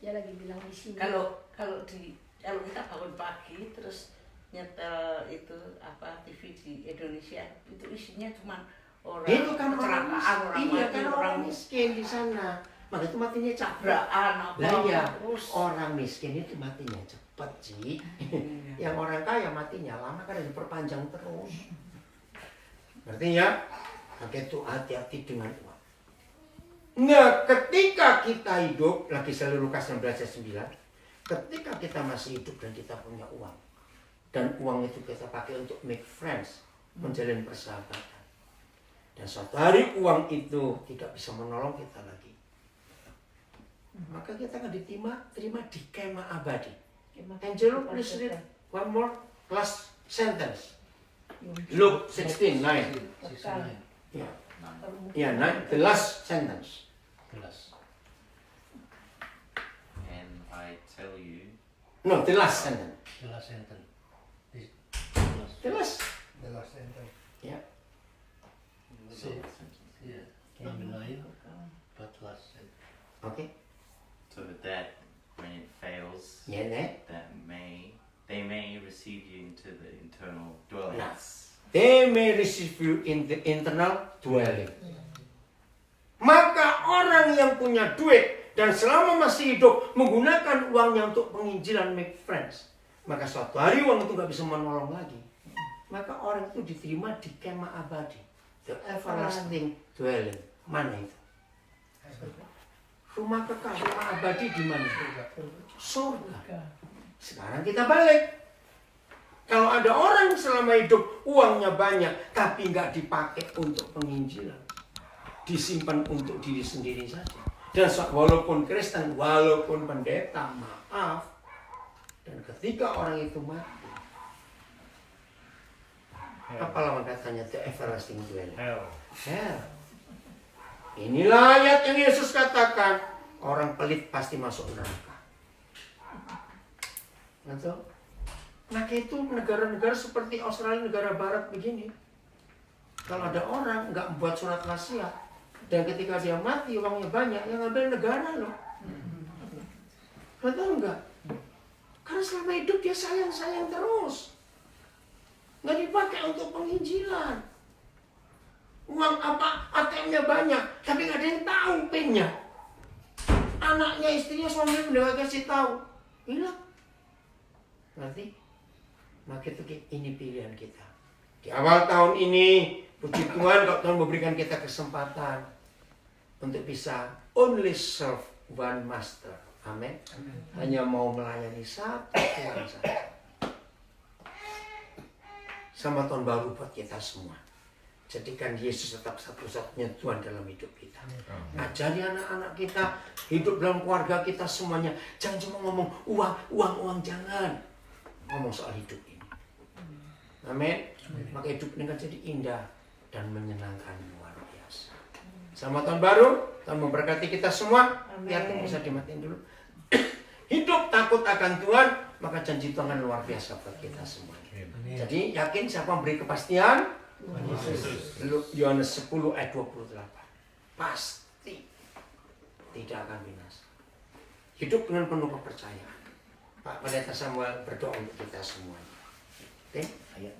Speaker 6: Dia lagi bilang di sini.
Speaker 4: Kalau kita bangun pagi terus nyetel itu apa TV di Indonesia itu isinya cuma orang
Speaker 1: Itu kan orang
Speaker 4: kecelakaan, orang
Speaker 1: miskin, iya
Speaker 4: mati,
Speaker 1: kan orang miskin di sana. Maka itu matinya cepat.
Speaker 4: tabrakan apa
Speaker 1: Lah ya,
Speaker 4: terus
Speaker 1: orang miskin itu matinya cepat sih. Yang orang kaya matinya lama karena diperpanjang terus. Berarti ya, maka itu hati-hati dengan uang. Nah, ketika kita hidup, lagi selalu Lukas 16 ayat 9, ketika kita masih hidup dan kita punya uang, dan uang itu kita pakai untuk make friends, menjalin persahabatan. Dan suatu hari uang itu tidak bisa menolong kita lagi. Maka kita akan terima di kemah abadi. Angelo, please read one more last sentence. Luke 16:9. Ya, ya, 9. The last sentence.
Speaker 2: Jelas.
Speaker 7: And I tell you,
Speaker 1: No, the last sentence.
Speaker 2: Jelas enten.
Speaker 1: The last.
Speaker 2: The last enten.
Speaker 1: Ya.
Speaker 2: Yeah. Can deny it, but last enten.
Speaker 1: Oke.
Speaker 7: so that when it fails,
Speaker 1: Ya, nek.
Speaker 7: they may receive you into the internal dwellings.
Speaker 1: They may receive you in the internal dwelling. Maka orang yang punya duit dan selama masih hidup menggunakan uangnya untuk penginjilan make friends, maka suatu hari uang itu nggak bisa menolong lagi. Maka orang itu diterima di kemah abadi, the everlasting dwelling. Mana itu? Rumah kekal, rumah abadi di mana? Surga. Sekarang kita balik. Kalau ada orang selama hidup uangnya banyak tapi nggak dipakai untuk penginjilan, disimpan untuk diri sendiri saja. Dan walaupun Kristen, walaupun pendeta, maaf. Dan ketika orang itu mati, apa lawan katanya? The everlasting dwelling.
Speaker 3: Hell.
Speaker 1: Hell. Inilah ayat yang Yesus katakan, orang pelit pasti masuk neraka. Betul? Maka itu negara-negara seperti Australia, negara barat begini. Kalau ada orang nggak membuat surat wasiat, dan ketika dia mati uangnya banyak, yang ngambil negara loh. Betul nggak? Karena selama hidup dia sayang-sayang terus. Nggak dipakai untuk penginjilan. Uang apa, ATM-nya banyak, tapi nggak ada yang tahu PIN-nya. Anaknya, istrinya, suaminya udah kasih tahu. Hilang. Nanti, maka itu ini pilihan kita. Di awal tahun ini, puji Tuhan kalau Tuhan memberikan kita kesempatan untuk bisa only serve one master. Amin. Hanya mau melayani satu Tuhan saja. Sama tahun baru buat kita semua. Jadikan Yesus tetap satu-satunya Tuhan dalam hidup kita. Ajari anak-anak kita, hidup dalam keluarga kita semuanya. Jangan cuma ngomong uang, jangan. Ngomong soal hidup ini. Amin. Maka hidup ini akan jadi indah dan menyenangkan luar biasa. Selamat tahun baru, Tuhan memberkati kita semua. Biar bisa dimatiin dulu. Hidup takut akan Tuhan, maka janji Tuhan luar biasa buat kita semua. Jadi yakin siapa memberi kepastian? Yohanes 10 ayat 28. Pasti tidak akan binasa. Hidup dengan penuh kepercayaan. Pak Pendeta Samuel berdoa untuk kita semuanya. Oke?
Speaker 2: Ayo,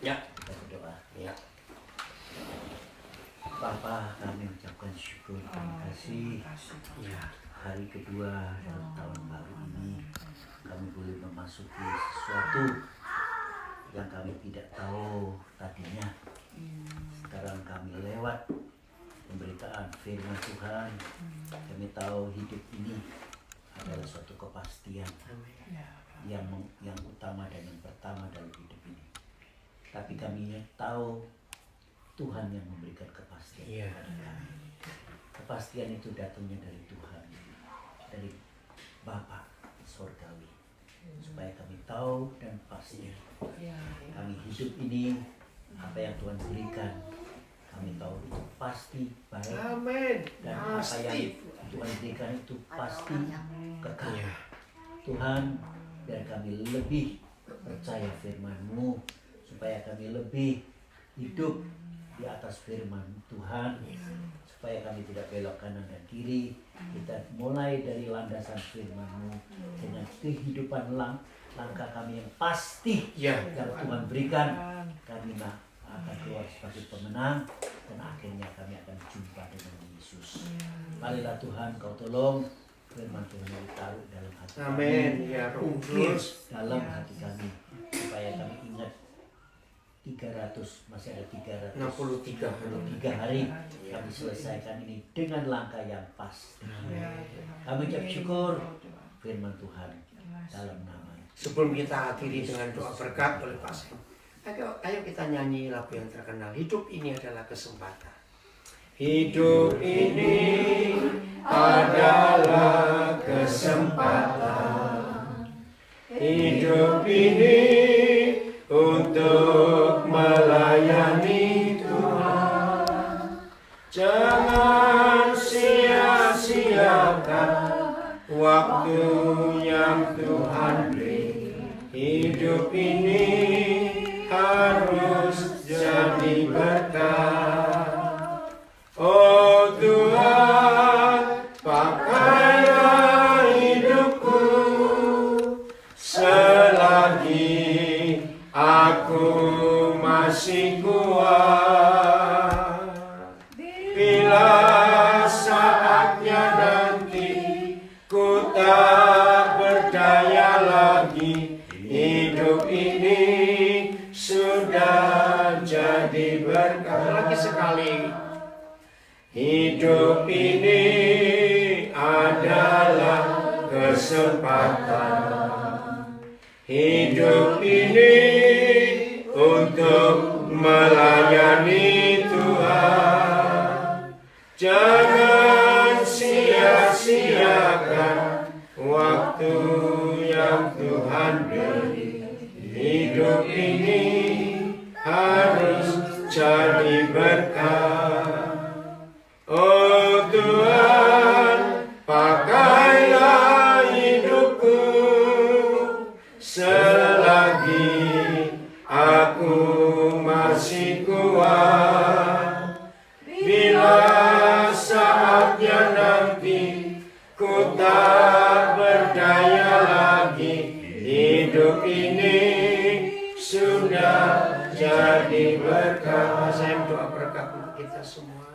Speaker 1: Ya.
Speaker 2: kita berdoa.
Speaker 1: Ya.
Speaker 2: Bapa, kami ucapkan syukur, terima kasih.
Speaker 1: Ya.
Speaker 2: Hari kedua dalam tahun baru ini, kami boleh memasuki sesuatu yang kami tidak tahu tadinya. Sekarang kami lewat pemberitaan firman Tuhan, kami tahu hidup ini adalah suatu kepastian yang utama dan yang pertama dalam hidup ini. Tapi kami tahu Tuhan yang memberikan kepastian kepada kami. Kepastian itu datangnya dari Tuhan, dari Bapa Sorgawi, supaya kami tahu dan pasti kami hidup ini apa yang Tuhan berikan, Kami tahu itu pasti baik.
Speaker 1: Amin.
Speaker 2: Dan apa yang
Speaker 1: Pasti.
Speaker 2: Tuhan berikan itu pasti kekal.
Speaker 1: Ya.
Speaker 2: Tuhan, biar kami lebih percaya firman-Mu, supaya kami lebih hidup di atas firman Tuhan, supaya kami tidak belok kanan dan kiri. Kita mulai dari landasan firman-Mu dengan kehidupan langkah kami yang pasti
Speaker 1: Ya.
Speaker 2: yang Tuhan berikan. Kami akan keluar sebagai pemenang dan akhirnya kami akan jumpa dengan Yesus. Marilah Tuhan, Kau tolong firman Tuhan yang ditaruh dalam hati kami.
Speaker 1: Amin. Ya, Roh
Speaker 2: Ukir
Speaker 1: Kudus.
Speaker 2: dalam hati kami supaya kami ingat 300, masih ada 363 hari kami selesaikan ini dengan langkah yang pas. Kami ucap syukur firman Tuhan dalam nama.
Speaker 1: Sebelum kita akhiri dengan doa berkat oleh Pak Sam, ayo kita nyanyi lagu yang terkenal. Hidup ini adalah kesempatan. Hidup ini adalah kesempatan. Hidup ini untuk melayani Tuhan. Jangan sia-siakan waktu yang Tuhan beri. Hidup ini harus jadi berkat. Oh Tuhan, pakailah hidupku selagi aku masih kuat. Bila saatnya nanti ku tak berdaya lagi, hidup ini sudah jadi berkat. Lagi sekali. Hidup ini adalah kesempatan. Hidup ini untuk melayani Tuhan. Jangan sia-siakan waktu yang Tuhan beri. Hidup ini harus jadi berkat. Oh Tuhan, pakailah hidupku selagi aku masih kuat. Bila saatnya nanti ku tak berdaya lagi, hidup ini sudah jadi berkat. Saya berdoa berkat untuk kita semua.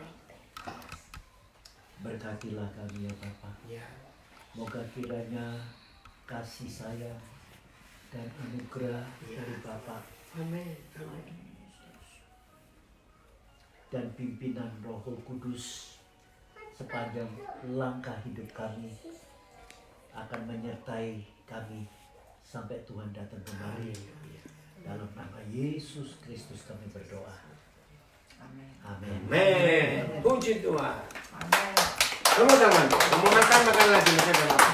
Speaker 2: Berkatilah kami ya Bapa.
Speaker 1: Ya.
Speaker 2: Moga kiranya kasih sayang dan anugerah dari Bapa
Speaker 1: Amin. Amin.
Speaker 2: dan pimpinan Roh Kudus sepanjang langkah hidup kami akan menyertai kami sampai Tuhan datang kembali. Dalam nama Yesus Kristus kami berdoa. Amin.
Speaker 1: Amin. Puji Tuhan. Tepuk tangan. Mau makan lagi.